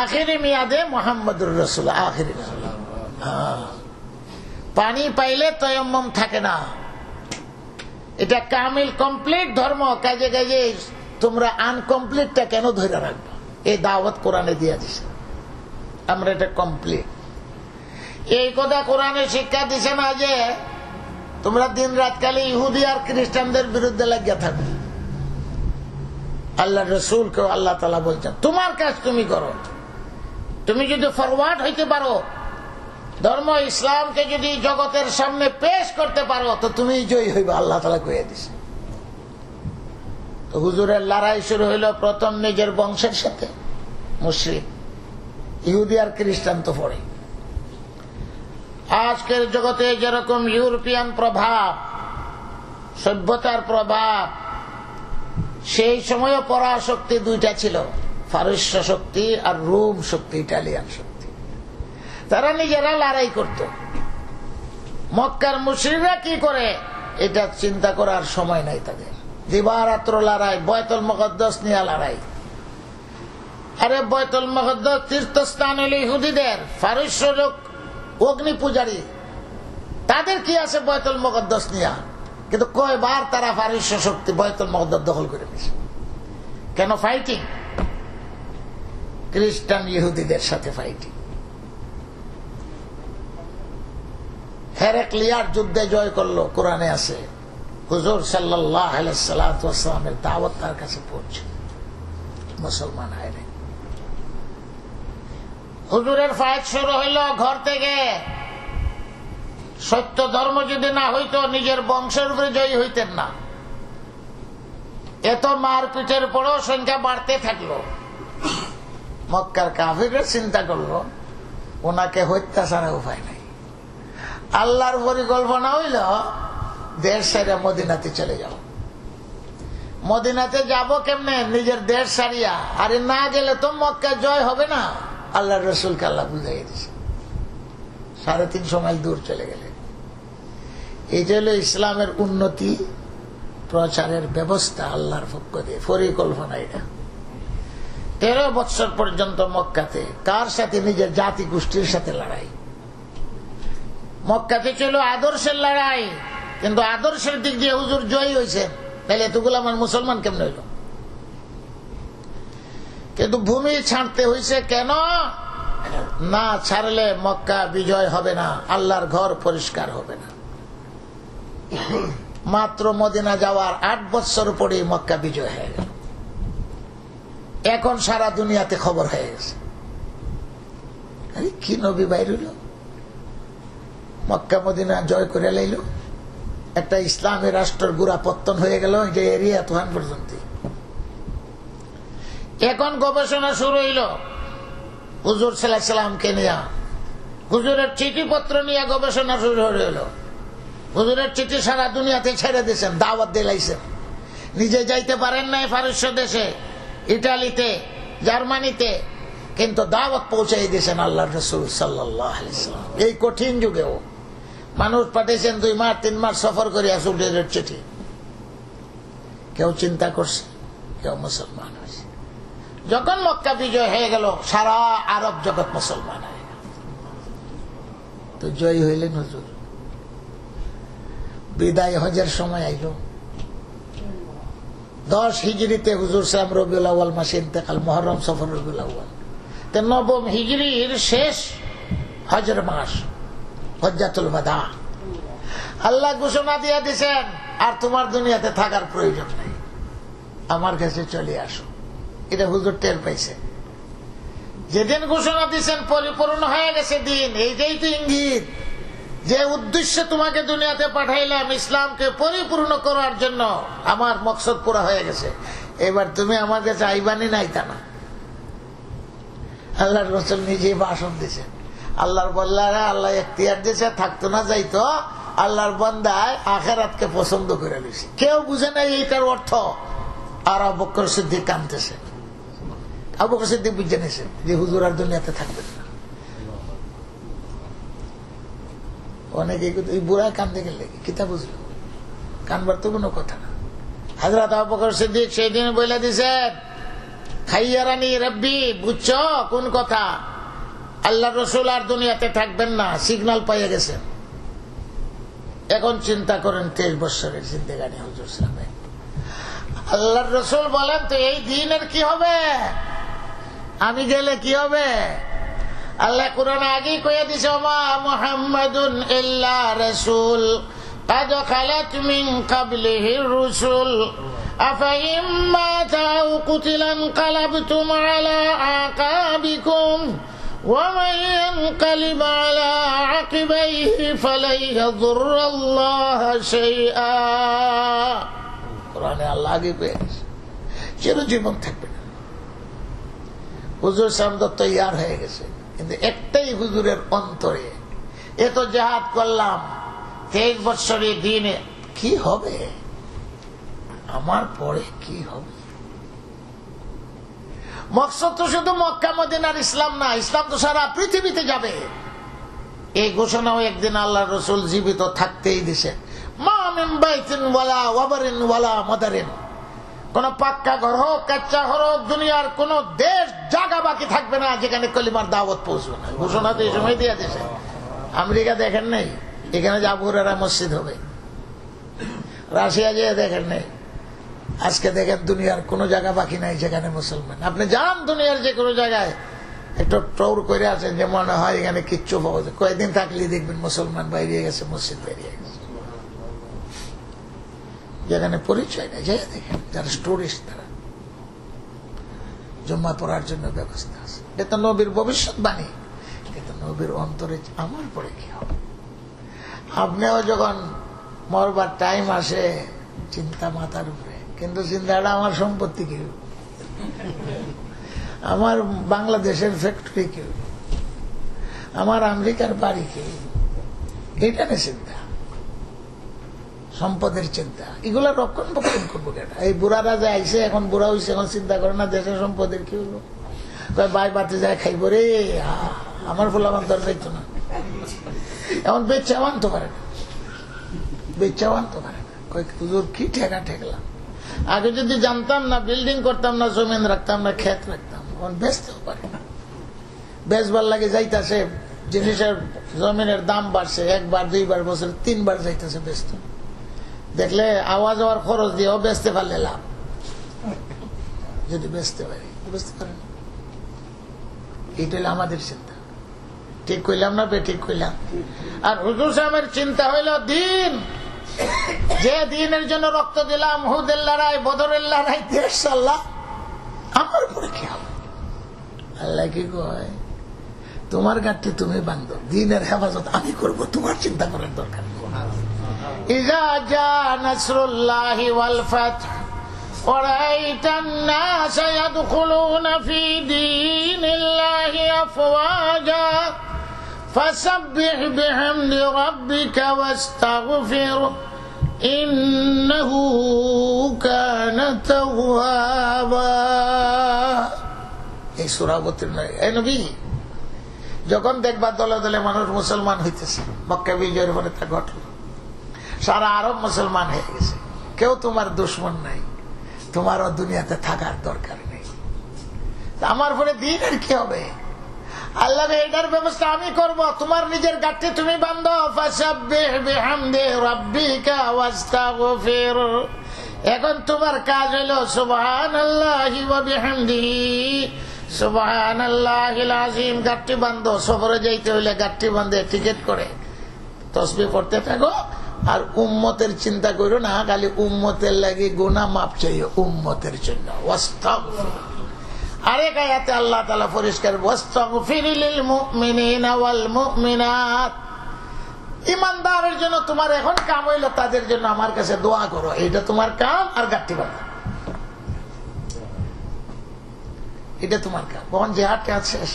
আখেরি মেয়াদে মোহাম্মদুর রাসূল আখেরি। পানি পাইলে তয়াম্মুম থাকে না, এটা কামিল কমপ্লিট ধর্ম। কাজে কাজে তোমরা আনকমপ্লিটটা কেন ধরে রাখবে? এই দাওয়াত কোরআনে দিয়ে দিছে, আমরা এটা কমপ্লিট। এই কথা কোরআনে শিক্ষা দিছে না যে তোমরা দিন রাত কালে ইহুদি আর খ্রিস্টানদের বিরুদ্ধে লাগিয়া থাকো। আল্লাহ রসুলকে আল্লাহ তাআলা বলছেন তোমার কাজ তুমি করো। তুমি যদি ফরওয়ার্ড হইতে পারো, ধর্ম ইসলামকে যদি জগতের সামনে পেশ করতে পারো, তো তুমি জয়ী হইবে, আল্লাহ তাআলা কইয়া দিছে। তো হুজুরের লড়াই শুরু হইল প্রথম নিজের বংশের সাথে, মুশরিক ইহুদি আর খ্রিস্টান তো পড়ে। আজকের জগতে যেরকম ইউরোপিয়ান প্রভাব, সভ্যতার প্রভাব, সেই সময়ে পরাশক্তি দুইটা ছিল, ফারস্য শক্তি আর রোম শক্তি, ইটালিয়ান শক্তি। তারা নিজেরা লড়াই করত। মক্কার মুশরিকরা কি করে এটা চিন্তা করার সময় নাই তাদের। দিবারাত্র লড়াই, বাইতুল মুকদ্দাস নিয়ে লড়াই। আরে বাইতুল মুকদ্দাস তীর্থস্থান হলো ইহুদিদের, ফারস্য লোক অগ্নি পূজারী, তাদের কি আছে বাইতুল মুকদ্দাস নিয়ে? কিন্তু কয়বার তারা ফারস্য শক্তি বাইতুল মুকদ্দাস দখল করে নিয়েছে। কেন ফাইটিং? খ্রিস্টান ইহুদিদের সাথে ফাইটিং। হেরাক্লিয়ার যুদ্ধে জয় করলো, কোরআনে আছে। হুজুর সাল্লাল্লাহু আলাইহি ওয়াসাল্লামের দাওয়াত তার কাছে পৌঁছে, মুসলমান হয় নাই। হুজুরের ফাইট শুরু হইল ঘর থেকে। সত্য ধর্ম যদি না হইতো নিজের বংশের উপরে জয়ী হইতেন না। এত মারপিটের পরেও সংখ্যা বাড়তে থাকলো। মক্কার কাফিররা চিন্তা করলো ওনাকে হত্যা ছাড়া উপায় নাই। আল্লাহর পরিকল্পনা হইল দেশ ছেড়ে মদিনাতে চলে যাও। মদিনাতে যাব কেমনে? নিজের দেশ ছাড়িয়া। আরে না গেলে তো মক্কা জয় হবে না। আল্লাহর রাসূলকে আল্লাহ বুঝাই দিয়েছে। 350 মাইল দূর চলে গেলেন। এইটা হলো ইসলামের উন্নতি প্রচারের ব্যবস্থা, আল্লাহর পক্ষ দিয়ে পরিকল্পনা। এটা 13 বছর পর্যন্ত মক্কাতে কার সাথে? নিজের জাতি গোষ্ঠীর সাথে লড়াই। মক্কাতে ছিল আদর্শের লড়াই, কিন্তু আদর্শের দিক দিয়ে হুজুর জয়ী হয়েছেন। তাহলে এতগুলো আমার মুসলমান কেমন হইল? কিন্তু ভূমি ছাড়তে হয়েছে কেন? না ছাড়লে মক্কা বিজয় হবে না, আল্লাহর ঘর পরিষ্কার হবে না। মাত্র মদিনা যাওয়ার 8 বছর পরেই মক্কা বিজয় হয়ে গেল। এখন সারা দুনিয়াতে খবর হয়ে গেছে, আরে কি নবী বাইর হইল, মক্কা মদিনা জয় করে লাইল, একটা ইসলামী রাষ্ট্রের গুড়া পত্তন হয়ে গেল যে এরিয়া তুহান পর্যন্ত। এখন গবেষণা শুরু হইল হুজুর সাল্লাল্লাহু আলাইহি সাল্লামকে নিয়ে। হুজুরের চিঠিপত্র নিয়ে গবেষণা শুরু হইল। হুজুরের চিঠি সারা দুনিয়াতে ছেড়ে দিয়েছেন, দাওয়াত দিলাইছেন। নিজে যাইতে পারেন নাই ফারস্য দেশে, ইটালিতে, জার্মানিতে, কিন্তু দাওয়াত পৌঁছাই দিয়েছেন আল্লাহর রাসূল সাল্লাল্লাহু আলাইহি ওয়াসাল্লাম। এই কঠিন যুগেও মানুষ পাঠিয়েছেন 2 মাস 3 মাস সফর করে হুজুরের চিঠি। কেউ চিন্তা করছে, কেউ মুসলমান হয়েছে। যখন মক্কা বিজয় হয়ে গেল, সারা আরব জগৎ মুসলমান হয়ে গেল। তো জয়ী হইলেন হুজুর। বিদায় হজের সময় আইল। 10 হিজরিতে হুজুর সাহেব রবিউল আউয়াল মাসে ইন্তেকাল, মুহররম সফর রবিউল আউয়াল। তো 9 হিজরির শেষ হজের মাস, হজ্জাতুল বাদা। আল্লাহ ঘোষণা দিয়ে দিয়েছেন আর তোমার দুনিয়াতে থাকার প্রয়োজন নেই, আমার কাছে চলে আসো। এটা হুজুর টের পাইছে। যেদিন ঘোষণা দিয়েছেন পরিপূর্ণ হয়ে গেছে দিন। এইটাই তো ইঙ্গিত যে উদ্দেশ্যে তোমাকে দুনিয়াতে পাঠাইলাম, ইসলামকে পরিপূর্ণ করার জন্য, আমার মকসদ পুরা হয়ে গেছে। এবার তুমি আমার কাছে আইবানি নাই তা না। আল্লাহর রাসূল নিজেই ভাষণ দিয়েছেন। আল্লাহর বন্দারা আল্লাহ এখতিয়ার দিয়েছে, থাকতো না যাইতো। আল্লাহর বান্দায় আখিরাতকে পছন্দ করে নিয়েছে। কেউ বুঝে নাই এইটার অর্থ। আর আবু বকর সিদ্দিক কাঁদতেছে। আবু বকর সিদ্দিক বুঝে নিয়েছে যে হুজুর আর দুনিয়াতে থাকবেন না। অনেকে এই বুড়া কান্দে গেলে কিতা বুঝলো, কানবার তো কোনো কথা না। হযরত আবু বকর সিদ্দিক সেই দিন বলে দিয়েছেন, খাইয়ারানি রব্বি, বুঝছো কোন কথা? আল্লাহ রসুল আর দুনিয়াতে থাকবেন না, সিগন্যাল পাইয়া গেছেন। এখন চিন্তা করেন 23 বছরের জিন্দেগানি হুজুর সাহেব, আল্লাহর রসুল বলেন তো এই দিনের কি হবে, আমি গেলে কি হবে? আল্লাহ কোরআনে আগেই কইয়া দিছে, ওমা মুহাম্মাদুন ইল্লা রাসূল قد خلت من قبله الرسل أفإن مات أو قتل انقلبتم على أعقابكم ومن ينقلب على عقبيه فلن يضر الله شيئا। কোরআনে আল্লাহ আগে কইছে চিরজীবন থাকবে না। হুজুর সাহেব তো তৈয়ার হয়ে গেছে, কিন্তু একটাই হুজুরের অন্তরে, এত জিহাদ করলাম 23 বছরের দিনে কি হবে, আমার পরে কি হবে? মকসদ তো শুধু মক্কা মদিনার ইসলাম না, ইসলাম তো সারা পৃথিবীতে যাবে। এই ঘোষণাও একদিন আল্লাহ রসুল জীবিত থাকতেই দিছে, মা মিন বাইতিন ওয়ালা ওয়াবারিন ওয়ালা মাদারিন, কোন পাক্কা ঘর হোক কাচ্চা ঘর হোক, দুনিয়ার কোন দেশ জায়গা বাকি থাকবে না যেখানে কলিমার দাওয়াত পৌঁছবে না। ঘোষণা তো এই সময় দিয়ে দিছে। আমেরিকা দেখেন নাই, এখানে আবু হুরায়রা মসজিদ হবে। রাশিয়া যেয়ে দেখেন নাই, আজকে দেখেন দুনিয়ার কোন জায়গা বাকি নাই যেখানে মুসলমান। আপনি যান দুনিয়ার যে কোনো জায়গায়, একটু ট্রৌর করে আছেন যে মনে হয় এখানে কিচ্ছু পাওয়া যায়, কয়েকদিন থাকলেই দেখবেন মুসলমান বেরিয়ে গেছে, মসজিদ বেরিয়ে গেছে। যেখানে পরিচয় নেই, যাই দেখেন যারা টুরিস্ট, তারা জুম্মা পড়ার জন্য ব্যবস্থা আছে। এটা নবীর ভবিষ্যৎবাণী, কিন্তু নবীর অন্তরে আমার পরে কি হবে? আপনিও যখন মরবার টাইম আসে চিন্তা মাথার উপরে, কিন্তু চিন্তাটা আমার সম্পত্তি কি, আমার বাংলাদেশের ফ্যাক্টরি কি, আমার আমেরিকার বাড়ি কি, এটা না চিন্তা, সম্পদের চিন্তা। এগুলা রক্ষণ করবো কেন? এই বুড়ারা যে আইসে, এখন বুড়া হয়েছে, এখন চিন্তা করে না দেশের সম্পদের কি হলো, বাই বাতে যায় খাইব রে, আমার ফুলামান দর যাইতো না, এখন বেচাও আনতে পারে না, বেচাও আনতে পারে না। হুজুর কি ঠেকা ঠেকলাম, আগে যদি জানতাম না, বিল্ডিং করতাম না, জমিন রাখতাম না, ক্ষেত রাখতাম, এখন বেচতেও পারে না। বেচবার লাগে যাইতেছে, জিনিসের জমিনের দাম বাড়ছে, 1 বার 2 বার বছর 3 বার যাইতেছে বেচতে, দেখলে আওয়াজ হওয়ার খরচ দিয়েও বেচতে পারলে লাভ, যদি বেচতে পারি। বুঝতে পারেন, এটা হলো আমাদের চিন্তা। ঠিক কইলাম না বে ঠিক কইলাম? আর হুজুর সাহেবের চিন্তা হইল দিন, যে দিনের জন্য রক্ত দিলাম, হুদের লড়াই, বদরের লড়াই, দেশ সাল্লাহ, আমার পরে কি হবে? আল্লাহ কি কয়, তোমার গাঁটটি তুমি বাঁধো, দিনের হেফাজত আমি করব, তোমার চিন্তা করার দরকার নেই। ইজা জা নাসরুল্লাহি ওয়াল ফাতহ ওয়া রাআইতান নাসা ইয়াদখুলুনা ফি দীনিল্লাহি আফওয়াজা ফাসাব্বিহ বিহামদি রাব্বিকা ওয়াস্তাগফির ইন্নাহু কানা তাওয়াবা। এই সূরা অবতীর্ণ। এই নবী, যখন দেখবা দলে দলে মানুষ মুসলমান হইতেছে, মক্কা বিজয়ের পরে তা ঘটল, সারা আরব মুসলমান হয়ে গেছে, কেউ তোমার দুশ্মন নাই, তোমারও দুনিয়াতে থাকার দরকার নেই। আমার পরে দিনের কি হবে? আল্লাহ এটার ব্যবস্থা আমি করব, তোমার নিজের গাঁটটি তুমি বাঁধো। ফাসাব্বিহ বিহামদি রাব্বিকা ওয়াস্তাগফির। এখন তোমার কাজ হলো সুবহানাল্লাহি ওয়া বিহামদিহি সুবহানাল্লাহিল আযীম। গাঁটটি বাঁধো, সফরে যাইতে হইলে গাঁটটি বাঁধে টিকিট করে তাসবিহ পড়তে থাকো। আর উম্মতের চিন্তা করো না, খালি উম্মতের লাগে গুনাহ মাপ চাইও, উম্মতের জন্য ওয়াস্তাগফির। আরেক আয়াতে আল্লাহ তাআলা পরিষ্কার, ওয়াস্তাগফির লিল মুমিনিনা ওয়াল মুমিনাত। ইমানদারের জন্য তোমার এখন কাম হইল, তাদের জন্য আমার কাছে দোয়া করো, এটা তোমার কাম। আর গাঁটটি বাঁধো, এটা তোমার কাম। কখন জিহাদ কাজ শেষ,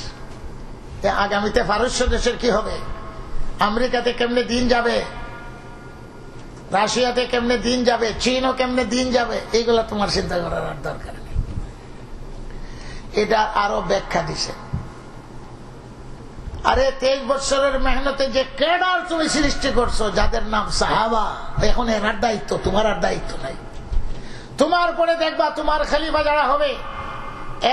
আগামীতে পারস্য দেশের কি হবে, আমেরিকাতে কেমনে দিন যাবে, রাশিয়াতে কেমনে দিন যাবে, চীনও কেমনে দিন যাবে, এইগুলা তোমার চিন্তা করার আর দরকার নেই। এটা আরো ব্যাখ্যা দিছে। আরে 23 বছরের মেহনতে যে ক্যাডার তুমি সৃষ্টি করছো, যাদের নাম সাহাবা, এখন এনার দায়িত্ব, তোমার আর দায়িত্ব নাই। তোমার পরে দেখবা তোমার খলিফা যারা হবে,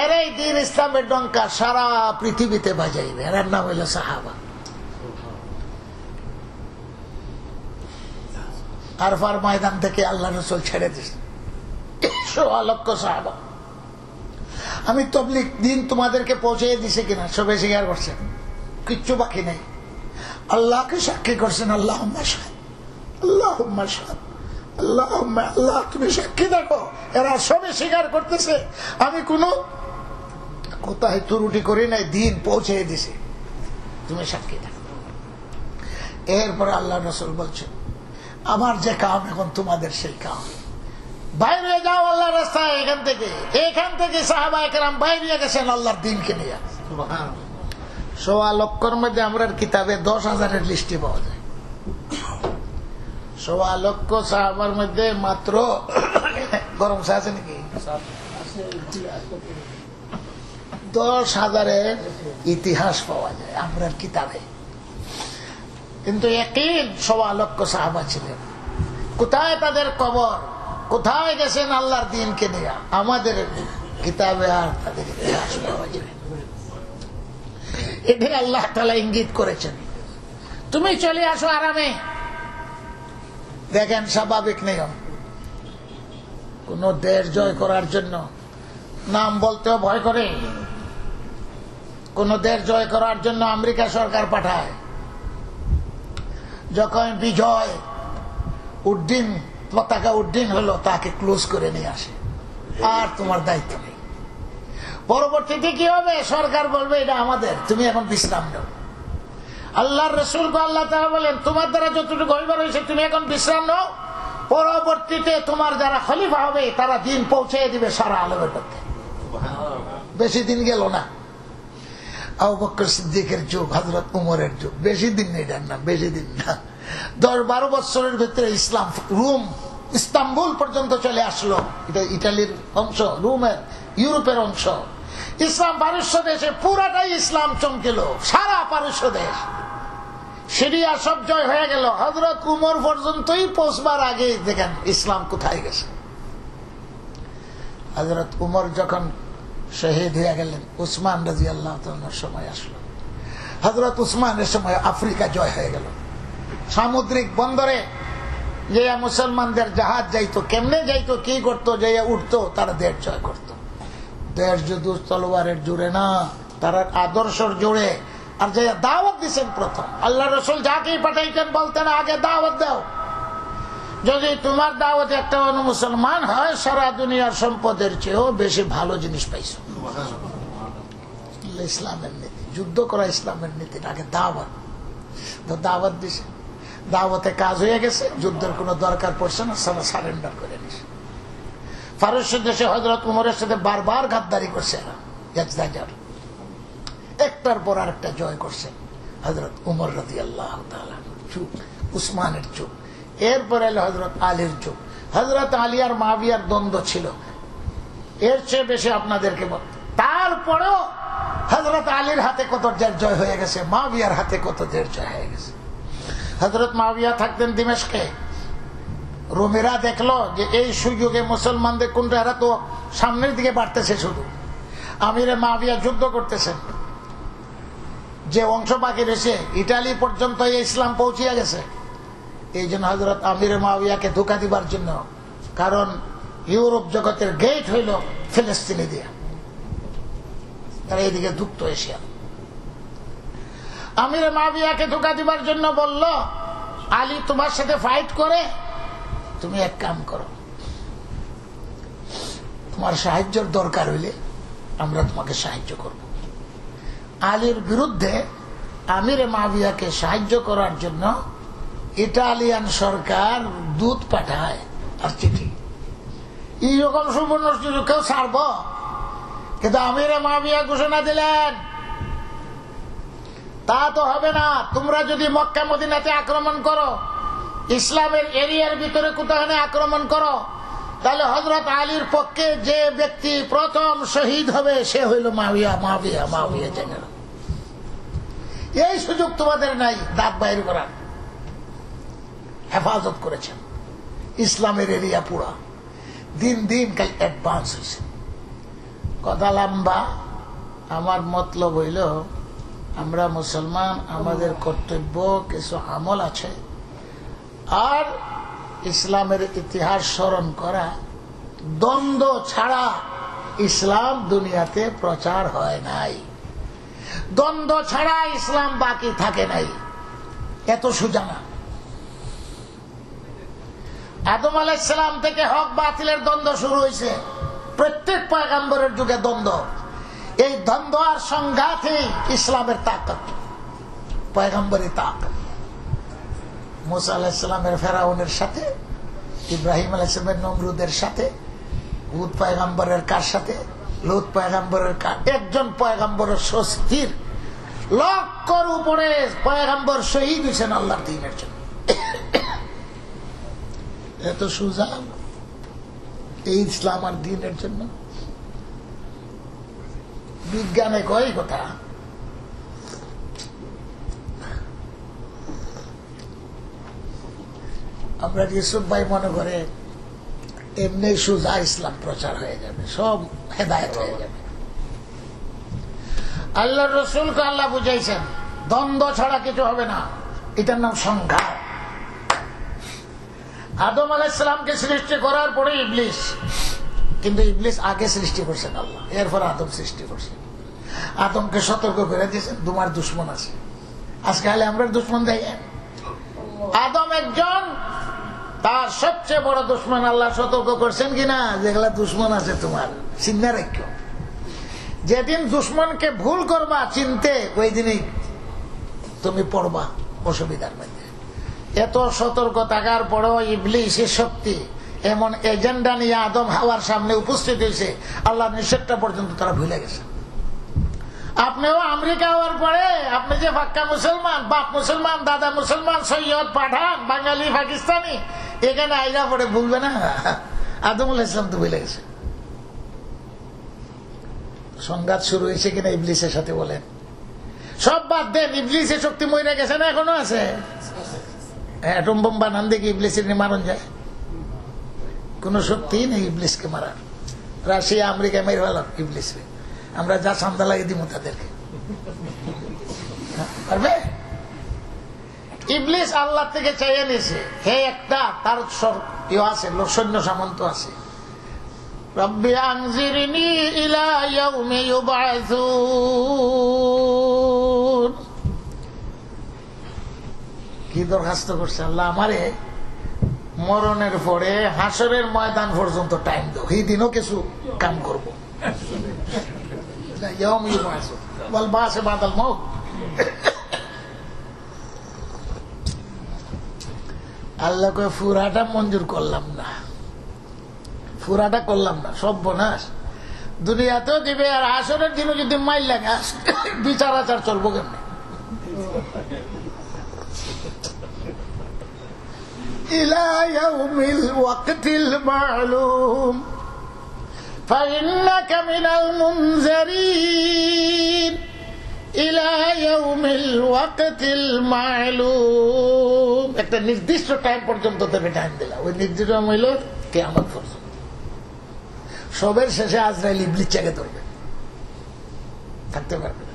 এরাই দ্বীন ইসলামের ডঙ্কা সারা পৃথিবীতে বাজাইবে। এর নাম হইল সাহাবা। আরফার ময়দান থেকে আল্লাহ রাসূল ছেড়ে দিয়েছে 100 লক্ষ সাহাবা। আমি তাবলীগ দিন তোমাদেরকে পৌঁছে দিছে কিনা সবে স্বীকার করছেন, কিচ্ছু বাকি নেই। আল্লাহকে সাক্ষী করছেন, আল্লাহুম্মা শাহাদ, আল্লাহুম্মা শাহাদ, আল্লাহুম্মা, আল্লাহ তুমি সাক্ষী দেখো, এরা সবে স্বীকার করতেছে আমি কোনো কোথায় ত্রুটি করি নাই, দিন পৌঁছে দিছে, তুমি সাক্ষী দেখো। এরপরে আল্লাহ রাসূল বলছেন, আমার যে কাম এখন তোমাদের সেই কাম, বাইরে যাও আল্লাহর রাস্তায়। এখান থেকে সাহাবায়ে কেরাম বাইরে গেছেন আল্লাহর দ্বীনকে নিয়ে। সুবহানাল্লাহ। 100 লক্ষর মধ্যে আমরা কিতাবে 10,000-এর লিস্টে পাওয়া যায়। 100 লক্ষ সাহাবার মধ্যে মাত্র গরম চা আছে নাকি 10,000-এর ইতিহাস পাওয়া যায় আমরা কিতাবে। কিন্তু ইয়াকিন 100 লক্ষ সাহাবা ছিলেন। কোথায় তাদের কবর, কোথায় গেছেন আল্লাহর দ্বীনকে নিয়ে, আমাদের কিতাবে আর তাদের ইতিহাস পাওয়া যায়। এটাই আল্লাহ তাআলা ইঙ্গিত করেছেন, তুমি চলে আসো আরামে। দেখেন স্বাভাবিক নিয়ম, কোন দেশ জয় করার জন্য নাম বলতেও ভয় করে। কোন দেশ জয় করার জন্য আমেরিকা সরকার পাঠায়, যখন বিজয় উড্ডীন পতাকা উড্ডীন হলো তাকে ক্লোজ করে নিয়ে আসে, আর তোমার দায়িত্ব নেই। পরবর্তীতে কি হবে, সরকার বলবে এটা আমাদের, তুমি এখন বিশ্রাম নাও। আল্লাহর রাসূলকে আল্লাহ তাআলা বলেন, তোমার দ্বারা যতটুকু হইবার হয়েছে তুমি এখন বিশ্রাম নাও, পরবর্তীতে তোমার যারা খলিফা হবে তারা দিন পৌঁছে দিবে সারা আলমের মধ্যে। বেশি দিন গেল না, আবু বকর সিদ্দিকের যুগ, হযরত উমরের যুগ, বেশি দিন নেই, না বেশি দিন না, 10-12 বছরের ভিতরে ইসলাম রোম ইস্তাম্বুল পর্যন্ত চলে আসলো। এটা ইটালির অংশ, রোমের ইউরোপের অংশ। ইসলাম পারস্য দেশে পুরাটাই ইসলাম চমকিল, সারা পারস্য দেশ, সিরিয়া সব জয় হয়ে গেল। হযরত উমর পর্যন্তই পৌঁছবার আগে দেখেন ইসলাম কোথায় গেছে। হযরত উমর যখন শহীদ হয়ে গেলেন, উসমান রাদিয়াল্লাহু তাআলার সময় আসলো। হযরত উসমানের সময় আফ্রিকা জয় হয়ে গেল। সামুদ্রিক বন্দরে যে মুসলমানদের জাহাজ যাইতো, কেমনে যাইতো, কি করতো, যে উঠতো, তারা দেশ জয় করতো। দেশ যুদ্ধ তলোয়ারের জোরে না, তারা আদর্শর জোরে। আর যে দাওয়াত দিচ্ছেন প্রথম, আল্লাহ রাসূল যাকেই পাঠাইতেন বলতেন আগে দাওয়াত দাও, যদি তোমার দাওয়াতে একটা মুসলমান হয় সারা দুনিয়ার সম্পদের চেয়েও বেশি ভালো জিনিস পাইছো। ইসলামের নীতি, যুদ্ধ করা ইসলামের নীতি, আগে দাওয়াত। তো দাওয়াত দিছে, দাওয়াতে কাজ হয়ে গেছে, যুদ্ধের কোনো দরকার পড়ছে না, সবাই সারেন্ডার করে নিছে। ফারস্য দেশে হযরত উমরের সাথে বারবার গাদ্দারি করছে, একটার পর আরেকটা জয় করছে হযরত উমর রাদিয়াল্লাহু তাআলা যুগ, উসমানের যুগ। এরপরে এলো হযরত আলীর যুগ। হযরত আলী আর মুয়াবিয়ার দ্বন্দ্ব ছিল, এর চেয়ে বেশি আপনাদেরকে বল। তারপরেও হযরত আলীর হাতে কত জয় হয়ে গেছে, মুয়াবিয়ার হাতে কত জয় হয়ে গেছে। হযরত মুয়াবিয়া থাকতেন দিমেশকে। রোমেরা দেখলো যে এই সুযোগে মুসলমানদের কোনটা, এরা তো সামনের দিকে বাড়তেছে, শুধু আমিরে মুয়াবিয়া যুদ্ধ করতেছেন, যে অংশ বাকি রয়েছে ইটালি পর্যন্ত ইসলাম পৌঁছিয়া গেছে। এই জন্য হযরত আমিরে মুয়াবিয়াকে ধোঁকা দিবার জন্য, কারণ ইউরোপ জগতের গেট হইল ফিলিস্তিনি দিয়া, তারা এইদিকে যুক্ত এশিয়া। আমিরে মুয়াবিয়াকে ধোঁকা দিবার জন্য বলল, আলী তোমার সাথে ফাইট করে, তুমি এক কাম করো, তোমার সাহায্যের দরকার হইলে আমরা তোমাকে সাহায্য করব। আলীর বিরুদ্ধে আমিরে মুয়াবিয়াকে সাহায্য করার জন্য ইটালিয়ান সরকার দূত পাঠায় আর চিঠি। এইরকম সুবর্ণ সুযোগ কেউ ছাড়ব? কিন্তু আমিরে মুয়াবিয়া ঘোষণা দিলেন, তা তো হবে না, তোমরা যদি মক্কা মদিনাতে আক্রমণ করো, ইসলামের এরিয়ার ভিতরে কোথাও আক্রমণ করো, তাহলে হযরত আলীর পক্ষে যে ব্যক্তি প্রথম শহীদ হবে সে হইল মাবিয়া জেনারেল। এই সুযোগ তোমাদের নাই দাঁত বাইর করার। হেফাজত করেছেন ইসলামের এরিয়া পুরা, দিন দিন কাল অ্যাডভান্স হয়েছে। কথা লম্বা, আমার মতলব হইল আমরা মুসলমান, আমাদের কর্তব্য কিছু আমল আছে, আর ইসলামের ইতিহাস স্মরণ করা। দ্বন্দ্ব ছাড়া ইসলাম দুনিয়াতে প্রচার হয় নাই, দ্বন্দ্ব ছাড়া ইসলাম বাকি থাকে নাই। এত সোজা না। আদম আলাইহিস সালাম থেকে হক বাতিলের দ্বন্দ্ব শুরু হয়েছে, প্রত্যেক পয়গম্বরের যুগে দ্বন্দ্ব। এই দ্বন্দ্ব আর সংঘাতেই ইসলামের তাকত, পয়গম্বরের তাকত। মুসা আলাইহিস সালামের ফেরাউনের সাথে, ইব্রাহিম আলাইহিস সালামের নমরুদের সাথে, হুদ পয়গম্বরের কার সাথে, লূত পয়গম্বরের কার। একজন পয়গম্বরের স্বস্তির লক্ষর উপরে পয়গম্বর শহীদ হয়েছেন আল্লাহর দ্বীনের জন্য। এত সোজা এই ইসলাম আর দ্বীনের জন্য। বিজ্ঞানে কয় কথা, আমরা ইউসুফ ভাই মনে করে এমনি সোজা ইসলাম প্রচার হয়ে যাবে, সব হেদায়েত হয়ে যাবে। আল্লাহর রাসূলকে আল্লাহ বুঝাইছেন দ্বন্দ্ব ছাড়া কিছু হবে না, এটার নাম সংঘাত। আদম আলাইহিস সালামকে সৃষ্টি করার পরে ইবলিস, কিন্তু ইবলিস আগে সৃষ্টি করছেন আল্লাহ, এরপর আদম সৃষ্টি করছেন। আদমকে সতর্ক করে দিয়েছেন তোমার দুশ্মন আছে। আজকে হলে আমরা দুশ্মন দেয়। আদম একজন, তার সবচেয়ে বড় দুশ্মন আল্লাহ সতর্ক করছেন কিনা, যেগুলা দুশ্মন আছে তোমার চিন্তা রাখো। যেদিন দুশ্মনকে ভুল করবা চিনতে, ওই দিনই তুমি পড়বা অসুবিধার মধ্যে। এত সতর্ক থাকার পরেও ইবলিসের শক্তি এমন এজেন্ডা নিয়ে আদম হাওয়ার সামনে উপস্থিত হয়েছে, আল্লাহ নিষেধটা পর্যন্ত তারা ভুলে গেছে। আপনিও আমেরিকা হওয়ার পরে, আপনি যে পাক্কা মুসলমান, বাপ মুসলমান, দাদা মুসলমান, সৈয়দ, পাঠান, বাঙালি, পাকিস্তানি, এখানে আইরা পরে ভুলবে না। আদম আলাইহিস সালাম তো ভুলে গেছে। সংঘাত শুরু হয়েছে কিনা ইবলিসের সাথে বলেন? সব বাদ দেন, ইবলিসের শক্তি মরে গেছে না এখনো আছে? অ্যাটম বোম বানান দেখি ইবলিসের নিয়ে মারণ যায়? কোন শক্তি নেই ইবলিসকে মারার। রাশিয়া আমেরিকা মেরে ফেলাম ইবলিসকে, আমরা যা সান্দা লাগিয়ে দিব তাদেরকে, পারবে? ইবলিস আল্লাহ থেকে চাইয়ে নিয়েছে, হে একটা তার আছে, সৈন্য সামন্ত আছে। রব্বি আনজিরনি ইলা ইয়াউমি ইউবআসুন, কি দরখাস্ত করছে? আল্লাহ আমারে মরণের পরে হাসরের ময়দান পর্যন্ত টাইম দাও, এই দিনও কিছু কাম করবো। আল্লাহ কয় ফুরাটা মঞ্জুর করলাম না, ফুরাটা করলাম না, সব বোনাস দুনিয়াতেও দিবে, আর আসরের দিনও যদি মাইল লাগে বিচার আচার চলবো কেমনে? ইলা ইয়াউমিল ওয়াক্তিল মা'লুম فإنك من المنذرين إلى يوم الوقت المعلوم। একটা নির্দিষ্ট টাইম পর্যন্ত তুমি টাইম দিলা, ওই নির্দিষ্ট হইল কিয়ামত পর্যন্ত। সবের শেষে আজরাইল ইবলিস চেকে ধরবে, থাকতে পারবে না।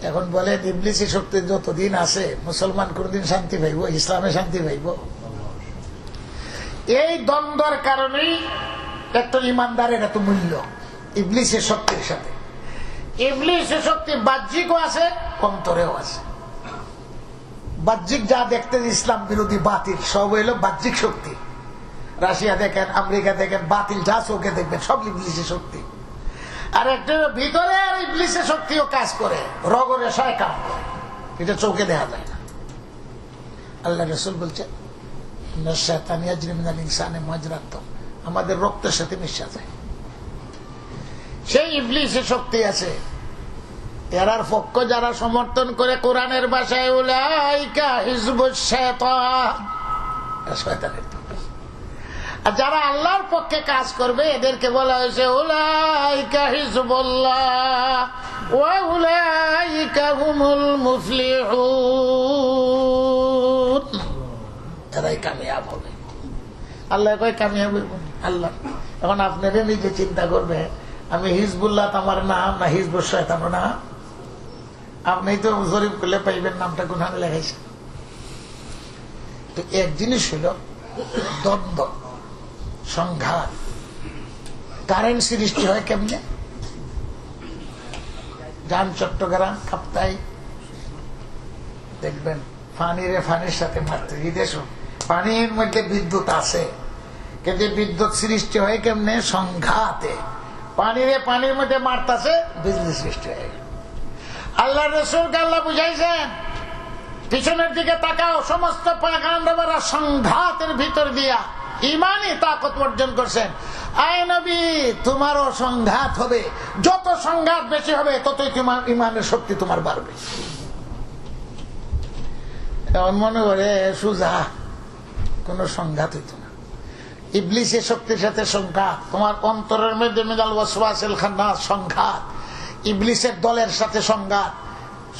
এখন বলে ইবলিসের শক্তি যতদিন আছে মুসলমান কোনদিন শান্তি পাইব, ইসলামে শান্তি পাইব? এই দ্বন্দ্বের কারণেই একটা ইমানদারের এত মূল্য ইবলিসের শক্তির সাথে। ইবলিসের শক্তি বাহ্যিকও আছে, অন্তরেও আছে। বাহ্যিক যা দেখতে ইসলাম বিরোধী বাতিল, সব হইল বাহ্যিক শক্তি। রাশিয়া দেখেন, আমেরিকা দেখেন, বাতিল যা চোখে দেখবেন সব ইবলিসের শক্তি। আর একটা ভিতরে ইবলিসের শক্তিও কাজ করে, রগরে সয় কাম করে, এটা চোখে দেখা যায় না। আল্লাহ রাসূল বলছেন শায়তান ইয়াজরি মিনাল ইনসানি মাজরাতাহ, আমাদের রক্তের সাথে মিশা যায়। সেই ইবলিসের শক্তি আছে। এরার পক্ষ যারা সমর্থন করে, কোরআনের ভাষায় উলাইকা হিজবুশ শায়তান, শয়তানের। আর যারা আল্লাহর পক্ষে কাজ করবে এদেরকে বলা হয়েছে উলাইকা হিজবুল্লাহ ওয়া উলাইকা হুমুল মুফলিহুন। এরাই কামিয়াব হবে। আল্লাহ কয় কামিয়াব হইব আল্লাহ। এখন আপনারা নিজে চিন্তা করবে, আমি হিজবুল্লাহ আমার নাম না হিজবুল শয়তানের নাম? আপনি তো জরিপ করলে পাইবেন নামটা কোনখানে লেখাইছে। তো এক জিনিস হইল দ্বন্দ্ব, সংঘাত। কারেন্ট সৃষ্টি হয় কেমনে? যান চট্টগ্রাম কাপ্তাই দেখবেন পানিরে পানির সাথে মারতে, বিদেশ পানির মধ্যে বিদ্যুৎ আছে, কিন্তু বিদ্যুৎ সৃষ্টি হয় কেমনে? সংঘাতে। পানিরে পানির মধ্যে মারতেছে, বিজলি সৃষ্টি হয়ে গেল। আল্লাহ রাসূলকে আল্লাহ বুঝাইছেন পিছনের দিকে তাকাও, সমস্ত পায়গাম্বররা সংঘাতের ভিতর দিয়া ইমানই তাকত অর্জন করছেন। আয় নবী, তোমারও সংঘাত হবে, যত সংঘাত বেশি হবে ততই তোমার ইমানের শক্তি তোমার বাড়বে। এমন মনে করে সুজা কোন সংঘাত হইত না। ইবলিসের শক্তির সাথে সংঘাত, তোমার অন্তরের মধ্যে মিনাল ওয়াসওয়াসিল খান্নাস সংঘাত, ইবলিসের দলের সাথে সংঘাত।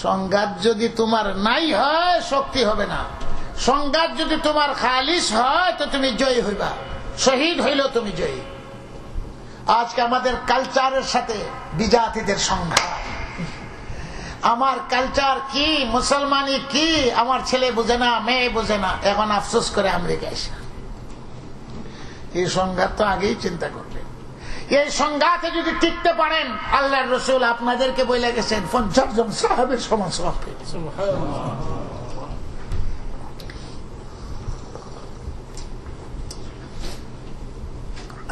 সংঘাত যদি তোমার নাই হয় শক্তি হবে না। সংঘাত যদি তোমার খালিস হয় তো তুমি জয়ী হইবা, শহীদ হইলেও তুমি জয়ী। আজকে আমাদের কালচারের সাথে বিজাতিদের সংঘাত। আমার কালচার কি, মুসলমানি কি, আমার ছেলে বুঝে না, মেয়ে বুঝে না, এখন আফসোস করে আমেরিকা এসে। এই সংঘাত তো আগেই চিন্তা করবে। এই সংঘাতে যদি টিকতে পারেন, আল্লাহর রাসূল আপনাদেরকে বলে গেছেন 50 জন সাহাবীর সমান সওয়াব পেয়ে।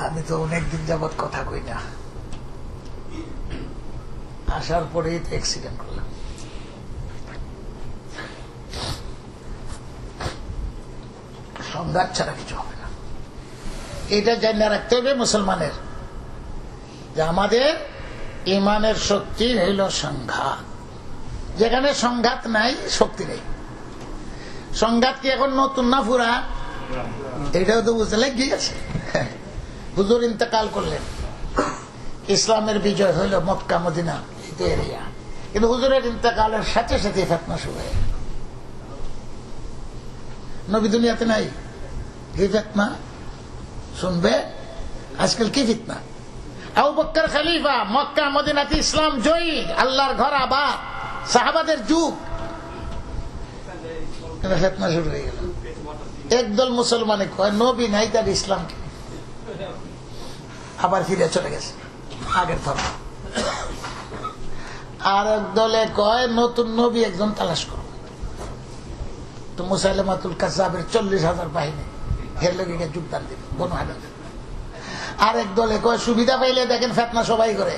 আমি তো অনেকদিন যাবৎ কথা কই না, আসার পরেই তো অ্যাক্সিডেন্ট করলাম। সংঘাত ছাড়া কিছু হবে না, এটা জানিয়ে রাখতে হবে মুসলমানের, যে আমাদের ইমানের শক্তি হইল সংঘাত। যেখানে সংঘাত নাই শক্তি নেই। সংঘাত কি এখন নতুন না পুরা? এটাও তো বুঝতে লেগে গেছে। হুজুর ইন্তেকাল করলেন, ইসলামের বিজয় হইল মক্কা মদিনা এরিয়া, কিন্তু হুজুরের ইন্তেকালের সাথে সাথে ফিতনা শুরু হয়ে গেল। নবী দুনিয়াতে নাই, কি ফিতনা শুনবে আজকাল? কি ফিতনা? আবু বকর খলিফা, মক্কা মদিনাতে ইসলাম জয়ী, আল্লাহর ঘর আবাদ, সাহাবাদের যুগ, ফিতনা শুরু হয়ে গেল। একদল মুসলমানে কয় নবী নাই, তার ইসলাম কি? আবার ফিরে চলে গেছে আগের ধর্ম। আর এক দলে কয় নতুন নবী একজন তালাশ করো। তো মুসাইলামাতুল কাযযাবের 40,000 বাহিনী এর লোকে যোগদান দিবে বনু হানিফা। আর এক দলে কয় সুবিধা পাইলে দেখেন ফিতনা সবাই করে,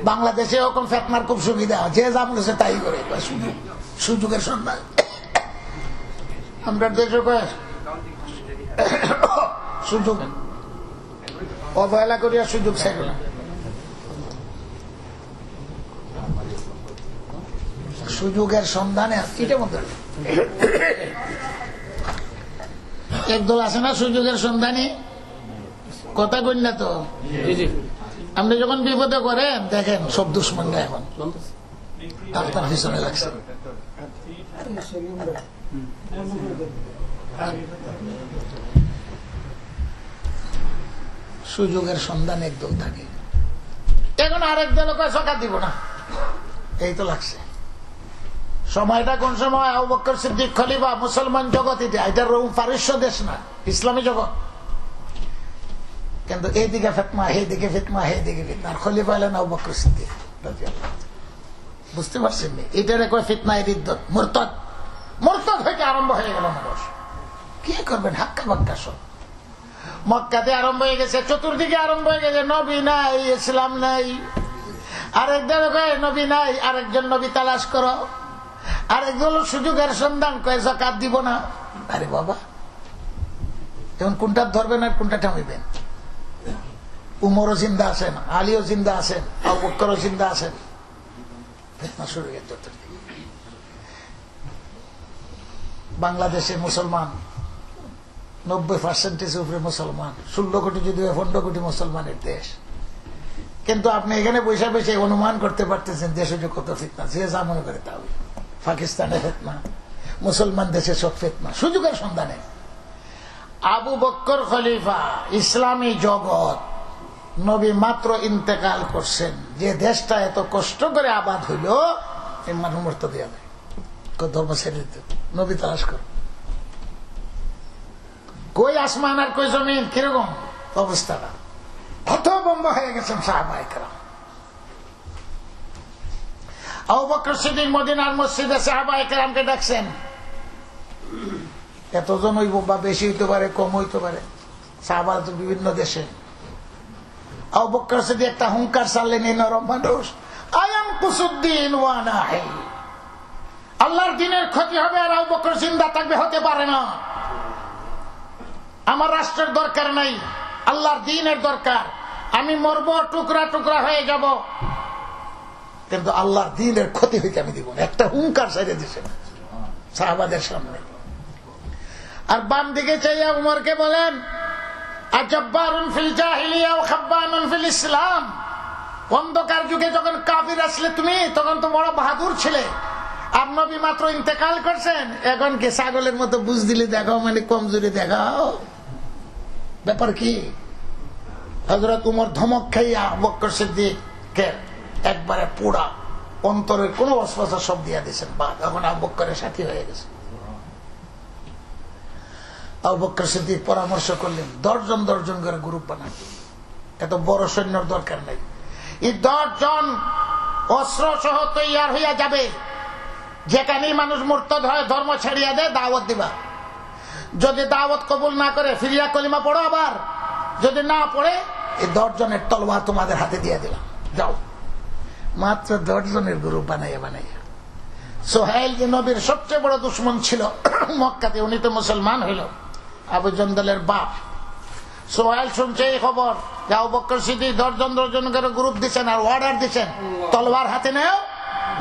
বাংলাদেশে ওরকম ফিতনার খুব সুবিধা, যে যা বলেছে তাই করে। সুযোগের সন্ধান আমরা দেশে কয় সুযোগ অবহেলা করিয়া সুযোগ চাইল না। সুযোগের সন্ধানে এটা মধ্যে একদল আছে না সুযোগের সন্ধানী, কথা কই না তো। আপনি যখন বিপদে করেন দেখেন সব দুশ্মনরা এখন আপনার পিছনে লাগছে। সুযোগের সন্ধান একদল থাকে, এখন আরেক দল সরকার দিব না, এই তো লাগছে। সময়টা কোন সময়? আবু বকর সিদ্দিক খলিফা, মুসলমান জগৎ, এটা রোম পারস্য দেশ না, ইসলামী জগৎ। কিন্তু এইদিকে ফিতনা, এইদিকে ফিতনা, এইদিকে ফিতনা। খলিফা হলেন আবু বকর সিদ্দিক। বুঝতে পারছেন? এটারে কয় ফিতনা, রিদ্দত, মুরতাদ। মুরতাদ হইতে আরম্ভ হয়ে গেল মানুষ। কি করবেন? হাক্কা বাক্কা সব মক্কাতে আরম্ভ হয়ে গেছে, চতুর্দিকে আরম্ভ হয়ে গেছে। নবী নাই, ইসলাম নাই। আরেকজন কয় নবী নাই, আরেকজন নবী তালাশ করো। আরেকজন সুযোগের সন্ধান কয় যাকাত দিব না। আরে বাবা, এখন কোনটা ধরবেন আর কোনটা থামাইবেন? উমরও জিন্দা আছেন, আলীও জিন্দা আছেন, আবু বকরও জিন্দা আছেন। ফিতনা শুরু হয়ে যেত। বাংলাদেশে মুসলমান 90% উপরে মুসলমান, 16 কোটি যদি 15 কোটি মুসলমানের দেশ। কিন্তু আপনি এখানে বসে বসে অনুমান করতে পারতেছেন দেশে যে কত ফিতনা, যে যা মনে করে তা। পাকিস্তানে ফিতনা, মুসলমান দেশে সব ফিতনা, সুযোগের সন্ধানে। আবু বকর খলিফা, ইসলামী জগৎ, নবী মাত্র ইন্তেকাল করছেন, যে দেশটা এত কষ্ট করে আবাদ হইল, এই মানুষ মরতে দেওয়া যায়, ধর্ম ছেড়ে দিতে, নবী তালাশ কর। কই আসমান আর কই জমিন, কিরকম অবস্থাটা, কত বম্ব হয়ে গেছেন সাহাবায়ে কেরাম। আবু বকর সিদ্দিক মদিনার মসজিদে সাহাবায়ে কেরামকে ডাকছেন। এতজন হইব বা বেশি হইতে পারে, কম হইতে পারে, সাহাবারা তো বিভিন্ন দেশে। আবু বকর সিদ্দিক একটা হুঙ্কার চাললেন, এই নরম মানুষ, আয়াম কুসুদ্দিন ওয়া নাহি, আল্লাহর দ্বীনের ক্ষতি হবে আর আবু বকর জিন্দা থাকবে, হতে পারে না। আমার রাষ্ট্রের দরকার নাই, আল্লাহর দ্বীনের দরকার। আমি মরব, টুকরা টুকরা হয়ে যাব, কিন্তু আল্লাহর দ্বীনের ক্ষতি হইতে আমি দিব না। একটা হুঙ্কার ছেড়ে দিছে সাহাবাদের সামনে। আর বাম দিকে চাইয়া উমরকে বলেন, আজব্বারুন ফিল জাহিলিয়া ওয়া খাব্বানুন ফিল ইসলাম, অন্ধকার যুগে যখন কাফির আসলে তুমি, তখন তো বড় বাহাদুর ছিলে, আর নবী মাত্র ইন্তেকাল করছেন, এখন কি ছাগলের মতো বুঝ দিলে দেখাও, মানে কমজোরি দেখাও, ব্যাপার কি? হযরত উমর ধমক খাইয়া আবু বকর সিদ্দিককে একবারে পুরা অন্তরের কোন অস্পষ্ট সব দিয়া দিয়েছেন, বা এখন আবু বকরের সাথী হয়ে গেছে। আবু বকর সিদ্দিক পরামর্শ করলেন, 10 জন করে গ্রুপ বানান, এত বড় সৈন্যর দরকার নেই। এই 10 জন অস্ত্র সহ তৈয়ার হইয়া যাবে, যেখানেই মানুষ মুরতাদ হয় ধর্ম ছাড়িয়া দেয়, দাওয়াত দিবা। যদি দাওয়াত কবুল না করে ফিরিয়া কলিমা পড়ো, আবার যদি না পড়ে এই 10 জনের তলোয়ার তোমাদের হাতে দিয়ে দিলাম, যাও। মাত্র 10 জনের গ্রুপ বানাইয়া সোহেল, যে নবীর সবচেয়ে বড় দুশ্মন ছিল মক্কাতে, উনি তো মুসলমান হইল, আবু জন্দলের বাপ। সোহেল শুনছে এই খবর যে আবু বকর সিদ্দিক 10 জন করে গ্রুপ দিচ্ছেন, আর অর্ডার দিচ্ছেন, তলোয়ার হাতে নেও,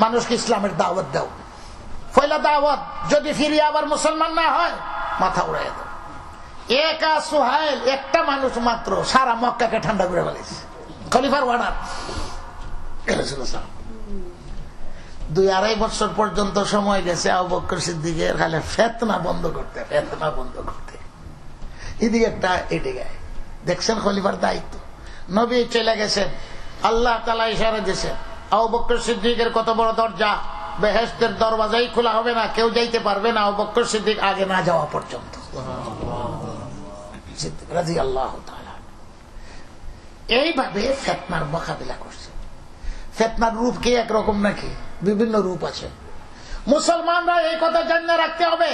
মানুষকে ইসলামের দাওয়াত দাও। পয়লা দাওয়াত, যদি ফিরিয়ে আবার মুসলমান না হয় মাথা উড়াই দাও। একা সোহেল, একটা মানুষ মাত্র সারা মক্কাকে ঠান্ডা করে ফেলেছে, খলিফার অর্ডার। 2-2.5 বছর পর্যন্ত সময় গেছে আবু বকর সিদ্দিকের খালি ফিতনা বন্ধ করতে। এদিকে একটা এদিকে দেখছেন খলিফার দায়িত্ব, নবী চলে গেছেন, আল্লাহ তাআলা ইশারা দিয়েছেন, আবু বকর সিদ্দিকের কত বড় দরজা, বেহেশতের দরওয়াজাই খোলা হবে না, কেউ যাইতে পারবে না আবু বকর সিদ্দিক আগে না যাওয়া পর্যন্ত। সিদ্দিক রাদিয়াল্লাহু তাআলা এইভাবে ফিতনার মোকাবিলা করছে। ফিতনার রূপ কি একরকম নাকি? বিভিন্ন রূপ আছে। মুসলমানরা এই কথা জানিয়ে রাখতে হবে,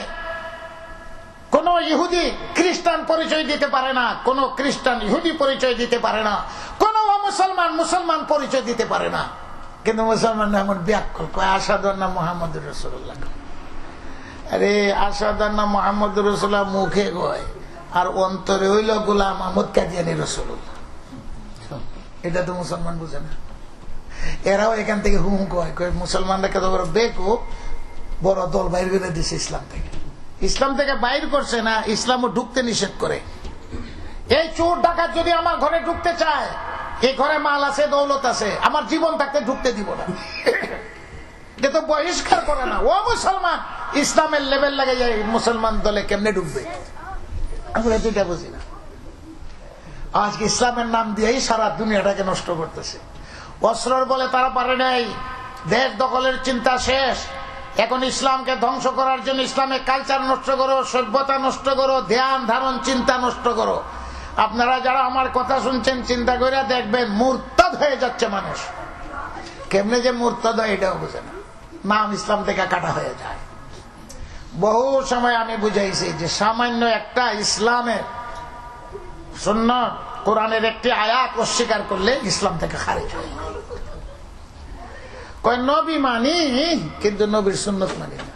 কোন ইহুদি খ্রিস্টান পরিচয় দিতে পারে না, কোন খ্রিস্টান ইহুদি পরিচয় দিতে পারে না, কোন মুসলমান পরিচয় দিতে পারে না। কিন্তু মুসলমান এমন ব্যাকল কয় আশহাদু আন্না মুহাম্মাদুর রাসূলুল্লাহ। আরে আশহাদু আন্না মুহাম্মাদুর রাসূলুল্লাহ মুখে কয়, আর অন্তরে হইল গোলাম আহমদ কাদিয়ানী রাসূলুল্লাহ। এটা তো মুসলমান বুঝে না। এরাও এখান থেকে হুম কয়, মুসলমানরা কত বড় বেকুব, বড় দল বাইর করে দিছে ইসলাম থেকে বাইর করছে না, ইসলামও ঢুকতে নিষেধ করে। এই চোর ডাকাত যদি আমার ঘরে ঢুকতে চায়, এই ঘরে মাল আছে, দৌলত আছে, আমার জীবন থাকতে ঢুকতে দিব না, এটা তো বহিষ্কার করে না। ও মুসলমান, ইসলামের লেভেল লাগে যায়, মুসলমান দলে কেমনে ঢুকবে? আমরা যেটা বুঝি না। আজকে ইসলামের নাম দিয়েই সারা দুনিয়াটাকে নষ্ট করতেছে। অস্ত্রের বলে তারা পারে নাই, দেশ দখলের চিন্তা শেষ, এখন ইসলামকে ধ্বংস করার জন্য ইসলামের কালচার নষ্ট করো, সভ্যতা নষ্ট করো, ধ্যান ধারণ চিন্তা নষ্ট করো। আপনারা যারা আমার কথা শুনছেন চিন্তা করে দেখবেন, মুরতাদ হয়ে যাচ্ছে মানুষ। কেমনে যে মুরতাদ হয় এটাও বুঝে না, নাম ইসলাম থেকে কাটা হয়ে যায়। বহু সময় আমি বুঝাইছি যে সামান্য একটা ইসলামের সুন্নাত কোরআনের একটি আয়াত অস্বীকার করলে ইসলাম থেকে খারিজ হয়। কয় নবী মানি, কিন্তু নবীর সুন্নত মানি না।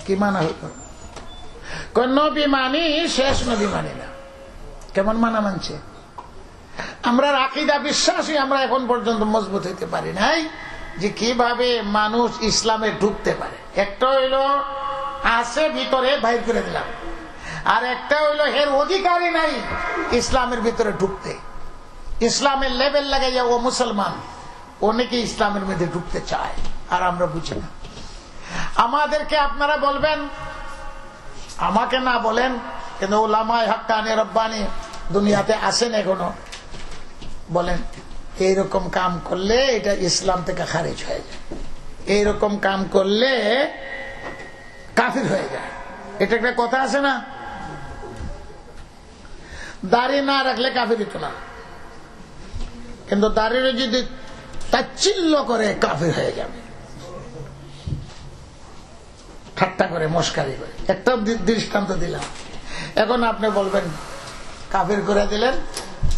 কি মানা হইল? কয় নবী মানি, শেষ নবী মানি না। কেমন মানা মানছে? আমরা আকীদা বিশ্বাসী আমরা এখন পর্যন্ত মজবুত হইতে পারি নাই যে কিভাবে মানুষ ইসলামে ঢুকতে পারে। একটা হইল আছে ভিতরে, বাইর করে দিলাম। আর একটা হইলো এর অধিকারই নাই ইসলামের ভিতরে ঢুকতে, ইসলামের লেভেল লাগাইয়া ও মুসলমান, অনেকে ইসলামের মধ্যে ঢুকতে চায় আর আমরা বুঝি না। আমাদেরকে আপনারা বলবেন, আমাকে না বলেন, কিন্তু উলামায়ে হাক্কানি রব্বানি দুনিয়াতে আসেন এখনো, বলেন এইরকম কাম করলে এটা ইসলাম থেকে খারিজ হয়ে যায়, এইরকম কাম করলে কাফির হয়ে যায়, এটা একটা কথা আছে না? দাড়ি না রাখলে কাফির হতো না, কিন্তু দাড়ির যদি তাচ্ছিল্য করে কাফির হয়ে যাবে, ঠাট্টা করে মস্কারি করে। একটা দৃষ্টান্ত দিলাম। এখন আপনি বলবেন কাফির করে দিলেন,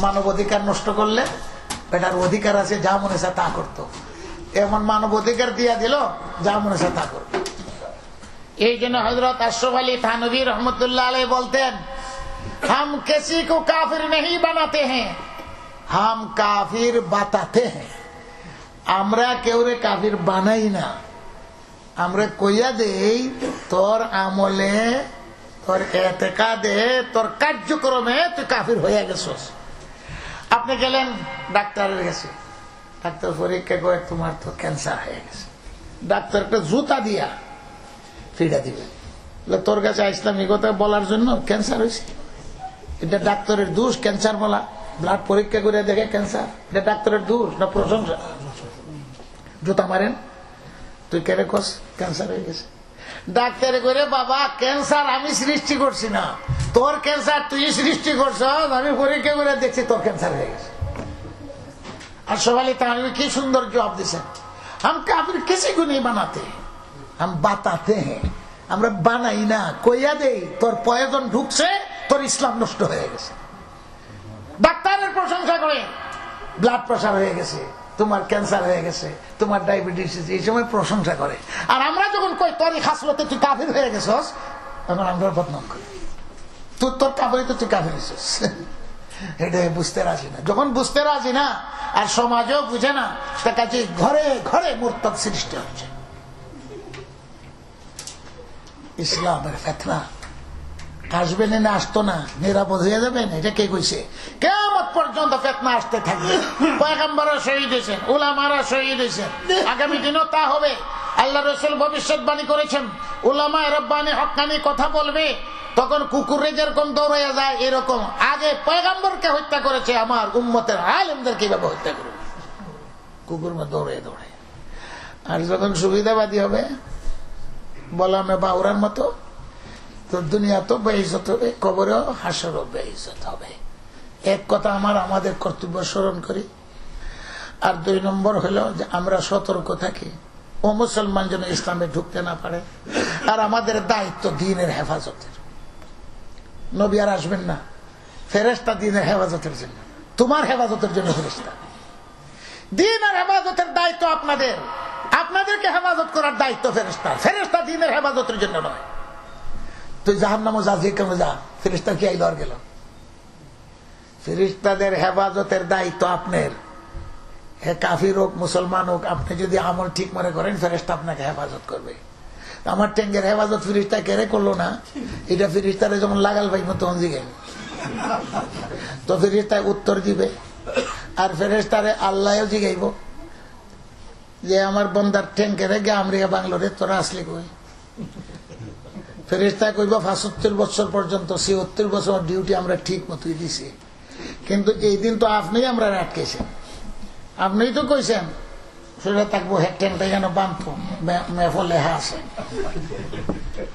মানব অধিকার নষ্ট করলে, এটার অধিকার আছে, যা মনে হয় তা করতো, এমন মানব অধিকার দিয়া দিল যা মনে হয় তা করতো। এই জন্য হযরত আশরাফ আলী থানভী রহমতুল্লাহ আলাইহি বলতেন, हम किसी को काफिर नहीं बनाते हैं, हम काफिर बताते हैं। আমরা কেউরে কাফির বানাই না, আমরা কইয়া দেই তোর আমলে, তোর এতেকাদে, তোর কার্যক্রমে তুই কাফির হয়ে গেছস। আপনি গেলেন ডাক্তারের কাছে, ডাক্তার পরীক্ষা করে তোমার তো ক্যান্সার হয়ে গেছে, ডাক্তার একটা জুতা দিয়া ফিরা দিবেন, তোর কাছে আসলাম এই কথা বলার জন্য ক্যান্সার হয়েছে, এটা ডাক্তারের দোষ ক্যান্সার বলা? ব্লাড পরীক্ষা করে দেখে ক্যান্সার, এটা ডাক্তারের দোষ না প্রশংসা? জুতা মারেন, তুই কেড়ে কস ক্যান্সার হয়ে গেছে। ডাক্তার করে, বাবা ক্যান্সার আমি সৃষ্টি করছি না, তোর ক্যান্সার তুই সৃষ্টি করছ, আমি পরীক্ষা করে দেখছি তোর ক্যান্সার হয়ে গেছে। আর সবাই তাহলে কি সুন্দর জবাব দিচ্ছেন, हम काफिर किसी को नहीं बनाते, हम बताते हैं। আমরা বানাই না, কইয়া দেই তোর প্রয়োজন ঢুকছে, তোর ইসলাম নষ্ট হয়ে গেছে। ডাক্তারের প্রশংসা করে, ব্লাড প্রেসার হয়ে গেছে, তোমার ক্যান্সার হয়ে গেছে, তোমার ডায়াবেটিস, এই সময় প্রশংসা করে। আর আমরা যখন কই তোর খাসলতে তুই কাফির হয়ে গেছস, তখন আমরা বদনাম করি, তুই তোর কাফিরিতে তুই কাফির হয়েছিস। এটা বুঝতে রাজি না। যখন বুঝতে রাজি না আর সমাজও বুঝে না, তার কাছে ঘরে ঘরে মুরতাদ সৃষ্টি হচ্ছে। ইসলামের ফিতনা আসবে না, আসতো না, নিরাপদ হয়ে যাবেন, এটা কে কইছে? কিয়ামত পর্যন্ত ফিতনা আসতে থাকবে। পয়গম্বররা শহীদ হয়েছেন, উলামারা শহীদ হয়েছেন, আগামী দিনও তা হবে। আল্লাহ রাসূল ভবিষ্যৎবাণী করেছেন, উলামায়ে রব্বানি হক্কানি কথা বলবে, তখন কুকুরে যেরকম দৌড়াইয়া যায়, এরকম আগে পয়গম্বরকে হত্যা করেছে আমার উম্মতের আলেমদের কিভাবে হত্যা করবে, কুকুর মে দৌড়ে দৌড়ে। আর যখন সুবিধাবাদী হবে, বলামে বাউরার মতো, তো দুনিয়া তো বেইজ্জত হবে, কবরেও হাসরও বেইজ্জত হবে। এক কথা আমাদের কর্তব্য স্মরণ করি। আর 2 নম্বর হলো যে আমরা সতর্ক থাকি, ও মুসলমান যেন ইসলামে ঢুকতে না পারে। আর আমাদের দায়িত্ব দ্বীনের হেফাজতের। নবী আর আসবেন না, ফেরেশতা দ্বীনের হেফাজতের জন্য, তোমার হেফাজতের জন্য ফেরেশতা। দ্বীনের হেফাজতের দায়িত্ব আপনাদের, আপনাদেরকে হেফাজত করার দায়িত্ব ফেরেশতা, ফেরেশতা দ্বীনের হেফাজতের জন্য নয়। তুই জাহান্নামে যা, যেখানে যা, ফেরেশতা কি আইল আর গেল? ফেরেশতাদের হেফাজতের দায়িত্ব আপনার। হে কাফির হোক মুসলমান হোক, আপনি যদি আমল ঠিক মনে করেন, ফেরেশতা আপনাকে হেফাজত করবে। আমার ট্যাঙ্গের হেফাজত ফেরেশতা কেড়ে করলো না, এটা ফেরেশতারে যখন লাগাল ভাই মতো জিগাই, তো ফেরেশতা উত্তর দিবে। আর ফেরেশতারে আল্লাহও জিগাইব যে আমার বন্দার ট্যাঙ্কের গে আমেরিকা বাংলোরে তোরা আসলি কই? ফেরেশতা কইব 75 বছর পর্যন্ত, 76 বছর ডিউটি আমরা ঠিক মতোই দিছি, কিন্তু এই দিন তো আপনি আমরা আটকেছেন, আপনিই তো কইছেন সেটা থাকবো, ট্যাঙ্কটা যেন বাঁধবো, মেফো লেখা আছে,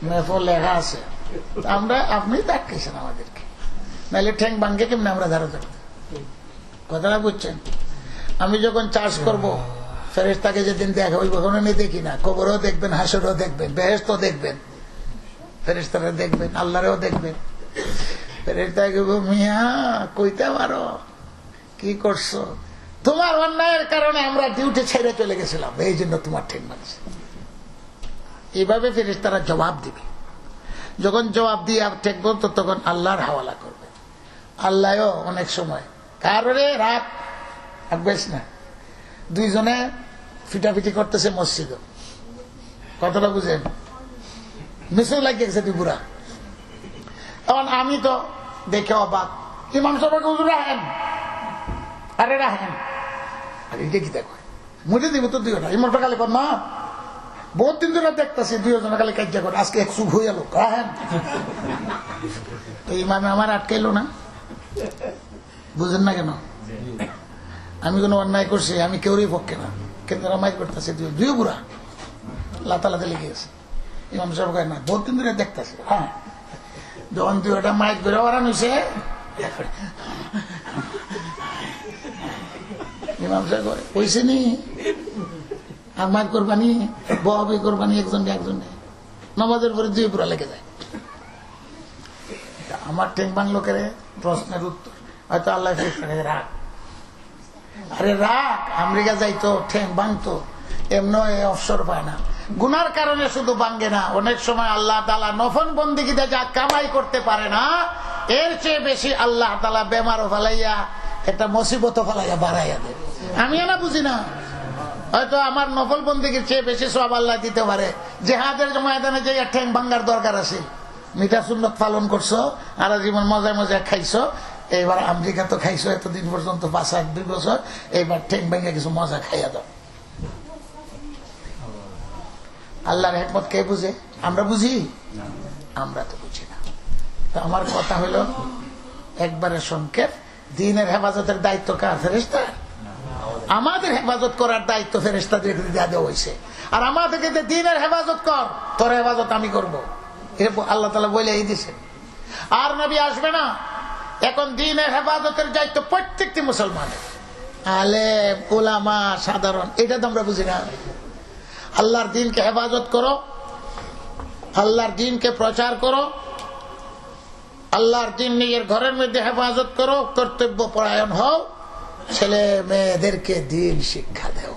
মেফো লেখা আছে, আমরা আপনি তো আটকেছেন আমাদেরকে, নাহলে ট্যাঙ্ক ভাঙ্গে কেমনি আমরা ধারা যাবো? কথাটা বুঝছেন? আমি যখন চাষ করব, ফেরেশতাকে যেদিন দেখা হইব, ওখানে দেখি না, কবরও দেখবেন, হাসরও দেখবেন, বেহেশতও দেখবেন, ফেরেশতারা দেখবেন, আল্লাহরেও দেখবেন। ফেরেশতা কইব, মিয়া কইতে পারো কি করছো? তোমার অন্যায়ের কারণে আমরা ডিউটি ছেড়ে চলে গেছিলাম, এই জন্য তোমার ঠিক মানছে। এইভাবে ফেরেশতারা জবাব দিবে। যখন জবাব দিয়ে ঠেকব, তো তখন আল্লাহর হাওয়ালা করবে। আল্লাহও অনেক সময় কারণে রাত আর বেশ না, দুইজনে ফিটাফিটি করতেছে মসজিদে, কথাটা বুঝেন, মিশু লাগিয়েছে দুপুরা। এখন আমি তো দেখে অবাক, ইমাম সাহেবকে হুজুর রাখেন, আরে রাখেন, আরে এটা কি দেখো মুঝে দিব তো দুইটা ইমামটা খালি কর না, বহুত দিন ধরে দেখতেছি দুইজন খালি কাজ্যা করে, আজকে এক চুপ হয়ে গেল রাখেন। তো ইমামে আমার আটকাইলো না, বুঝেন না কেন? আমি কোনো অন্যায় করছি, আমি কেউরই পক্ষে না, কিন্তু মাইক করতেছে দুই বুড়া লাতালাতে লেগে গেছে। ইমাম সাহেব কয় না, বহুত দিন ধরে দেখতেছে। হ্যাঁ, যখন দুইটা মাইক করে ওরান হয়েছে, ইমাম সাহেব কইছে নি আর মাইক করবানি, বহাবি করবানি, একজনকে একজনে নামাজের পরে দুই বুড়া লেগে যায়। আমার ঠেং বাংলো করে প্রশ্নের উত্তর হয়তো আল্লাহ রাখ, আরে রাখ, আমেরিকা যাইতো ঠেং ভাঙতো, এমন অবসর পায় না। গুনার কারণে শুধু ভাঙ্গে না, অনেক সময় আল্লাহ তাআলা নফল বন্দেগীতে যা কামাই করতে পারে না, এর চেয়ে বেশি আল্লাহ তাআলা বেমারও ফেলাইয়া একটা মুসিবত ফেলাইয়া বাড়াইয়া দেয়। আমি না বুঝি না, হয়তো আমার নফল বন্দেগীর চেয়ে বেশি সওয়াব আল্লাহ দিতে পারে। জিহাদের ময়দানে যে ঠ্যাং ভাঙ্গার দরকার আছে, মিঠা সুন্নত পালন করছো, আর জীবন মজায় মজায় খাইছো, এইবার আমেরিকা তো খাইছো এতদিন পর্যন্ত 5-2 বছর, এইবার ঠ্যাং ভাঙ্গা কিছু মজা খাইয়া দাও। আল্লাহর হিকমত কে বুঝে? আমরা বুঝি? আমরা তো বুঝি না। তো আমার কথা হলো একবারে সংক্ষেপ, দ্বীনের হেফাজতের দায়িত্ব কার? ফেরেশতার। আমাদের হেফাজত করার দায়িত্ব ফেরেশতাদের দেওয়া হয়েছে, আর আমাদেরকে দ্বীনের হেফাজত কর, তোর হেফাজত আমি করব, আল্লাহ তাআলা বলে এই দিয়েছেন। আর নবী আসবে না, এখন দ্বীনের হেফাজতের দায়িত্ব প্রত্যেকটি মুসলমানের, আলেম উলামা সাধারণ, এটা তো আমরা বুঝি না। আল্লাহর দ্বীনকে হেফাজত করো, আল্লাহর দ্বীনকে প্রচার করো, আল্লাহর দ্বীন নিজের ঘরের মধ্যে হেফাজত করো, কর্তব্য পরায়ণ হও, ছেলে মেয়েদেরকে দ্বীন শিক্ষা দেও।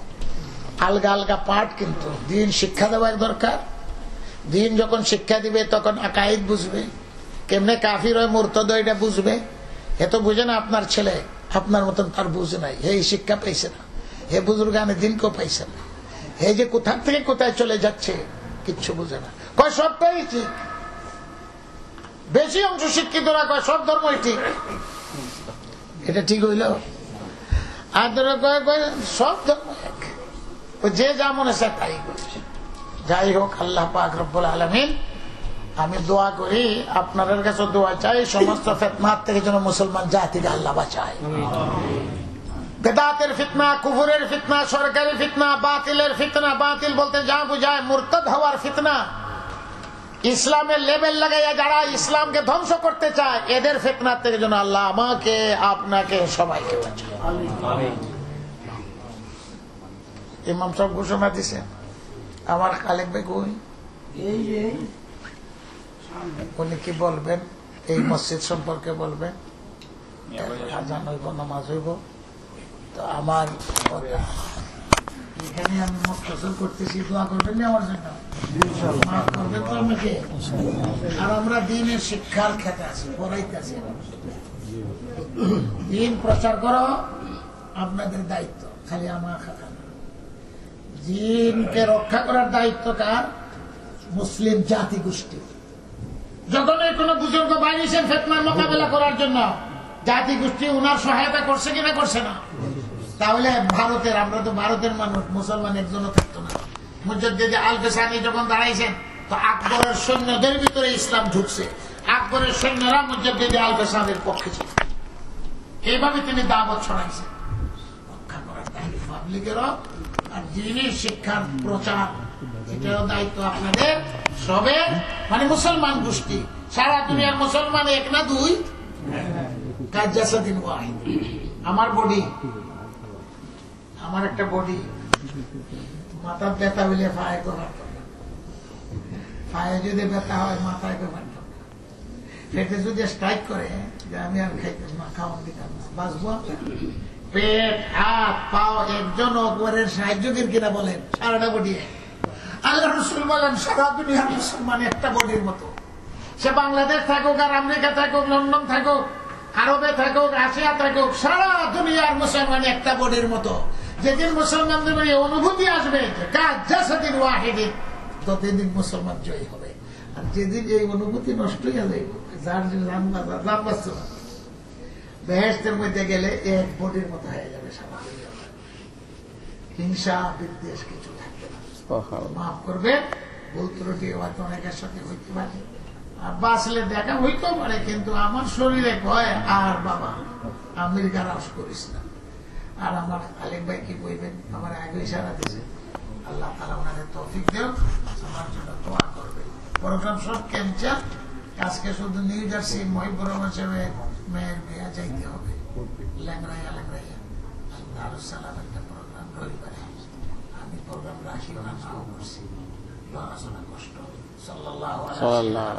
আলগা আলগা পাঠ, কিন্তু দ্বীন শিক্ষা দেওয়ার দরকার। দ্বীন যখন শিক্ষা দিবে তখন আকাইদ বুঝবে, কেমনে কাফির হয় মুরতাদ হয় এটা বুঝবে। এ তো বুঝে না আপনার ছেলে, আপনার মতন তার বুঝে নাই, এই শিক্ষা পাইছে না, হে বুজুর্গানে দ্বীনকেও পাইছে না, এই যে কোথা থেকে কোথায় চলে যাচ্ছে কিচ্ছু বুঝে না। কয় সবটাই ঠিক, বেশি অংশ শিক্ষিতরা কয় সব ধর্মই ঠিক, এটা ঠিক হইল? আর কয় সব ধর্ম এক, যে যা মনে চায় তাই করছে। যাই হোক, আল্লাহ পাক রব্বুল আলামিন, আমি দোয়া করি, আপনাদের কাছে দোয়া চাই, সমস্ত ফিতনার থেকে যেন মুসলমান জাতিকে আল্লাহ বাঁচায়। বেদাতের ফিতনা, কুফরের ফিতনা, সরকারি ফিতনা, বাতিলের ফিতনা, বাতিল বলতে যা বুঝায় মুরতাদ হওয়ার ফিতনা, ইসলামের লেবেল লাগাইয়া যারা ইসলামকে ধ্বংস করতে চায়, এদের ফিতনার থেকে যেন আল্লাহ আমাকে আপনাকে সবাইকে বাঁচায়। ইমাম সাহেব ঘোষণা দিছেন, আমার খালেক ভাই কই, উনি কি বলবেন এই মসজিদ সম্পর্কে বলবেন, আজান হইব, নামাজ হইব। তো আমার এখানে আমি মুখতাসর করতেছি, দোয়া করবেন আমার জন্য, মাফ করবেন তো আমাকে। আর আমরা দ্বীনের শিক্ষার ক্ষেত্রে আছি, পড়াইতেছি, দ্বীন প্রচার করো আপনাদের দায়িত্ব, খালি আমার খাতা না। দ্বীনকে রক্ষা করার দায়িত্ব কার? মুসলিম জাতি গোষ্ঠী। যখন কোন বুজুর্গ বাইরেছেন ফিতনার মোকাবেলা করার জন্য, জাতি গোষ্ঠী উনার সহায়তা করছে কিনা? করছে না? তাহলে ভারতের, আমরা তো ভারতের মানুষ, মুসলমান একজনও থাকতো না। মুজাদ্দিদ আল-ফিসানি যখন দাঁড়াইছেন, তো আকবরের সৈন্যদের ভিতরে ইসলাম ঢুকছে, আকবরের সৈন্যরা মুজাদ্দিদ আল-ফিসানির পক্ষে ছিল, এইভাবে তিনি দাওয়াত ছড়াইছেন। রক্ষা করার দায়িত্ব পাবলিকেরও, আর দ্বীনের শিক্ষার প্রচার, এটাও দায়িত্ব আপনাদের সবের, মানে মুসলমান গোষ্ঠী। সারা দুনিয়ার মুসলমান এক না দুই, কাজ্জাসাদিন ওয়াহিদ। আমার বডি, আমার একটা বডি, মাথার ব্যথা হইলে পায়ে গোবার, পায়ে যদি ব্যথা হয় মাথায় গোবার, পেটে যদি স্ট্রাইক করে যে আমি আর খাইতে না, খাওয়ান দিতাম না, বাঁচবো। পেট, হাত, পাও একজন অকবরের সাহায্যের কিনা বলেন, সারাটা বডি। আল্লাহ রাসূল বলেন সারা দুনিয়ার মুসলমান একটা বডির মতো। সে বাংলাদেশ থাকুক, আর আমেরিকা থাকুক, লন্ডন থাকুক, আরবে থাকুক, রাশিয়া থাকুক, সারা দুনিয়ার মুসলমান একটা বডির মতো। যেদিন মুসলমানদের এই অনুভূতি আসবে ততদিন মুসলমান জয়ী হবে। আর যেদিন এই অনুভূতি নষ্ট হয়ে যাবে, যার জানবাস বেহেশতের মধ্যে গেলে এক বডির মতো হয়ে যাবে স্বাভাবিক। হিংসা বিদ্বেষ কিছু থাকবে না। মাফ করবে, ভুল ত্রুটি হয়তো অনেকের সাথে হইতে পারে, আর বাঁচলে দেখা হইতেও পারে, কিন্তু আমার শরীরে কয় আর বাবা আমেরিকার আউস করিস না। আর আমার আলিম ভাই কি বলবেন, আমার আগে ইশারা দিয়েছে, আল্লাহ তাআলা ওনাকে তৌফিক দেও, আমার জন্য দোয়া করবে। প্রোগ্রাম সব ক্যান্সেল, আজকে শুধু নিউ জার্সি মহিবুর মেয়ের বিয়া যাইতে হবে, ল্যাংরাইয়া দারুসালাম একটা প্রোগ্রাম রবিবারে। আমি প্রোগ্রাম রাখিও না, নাও করছি, পড়াশোনা কষ্ট। সাল্লাল্লাহু আলাইহি ওয়া সাল্লাম।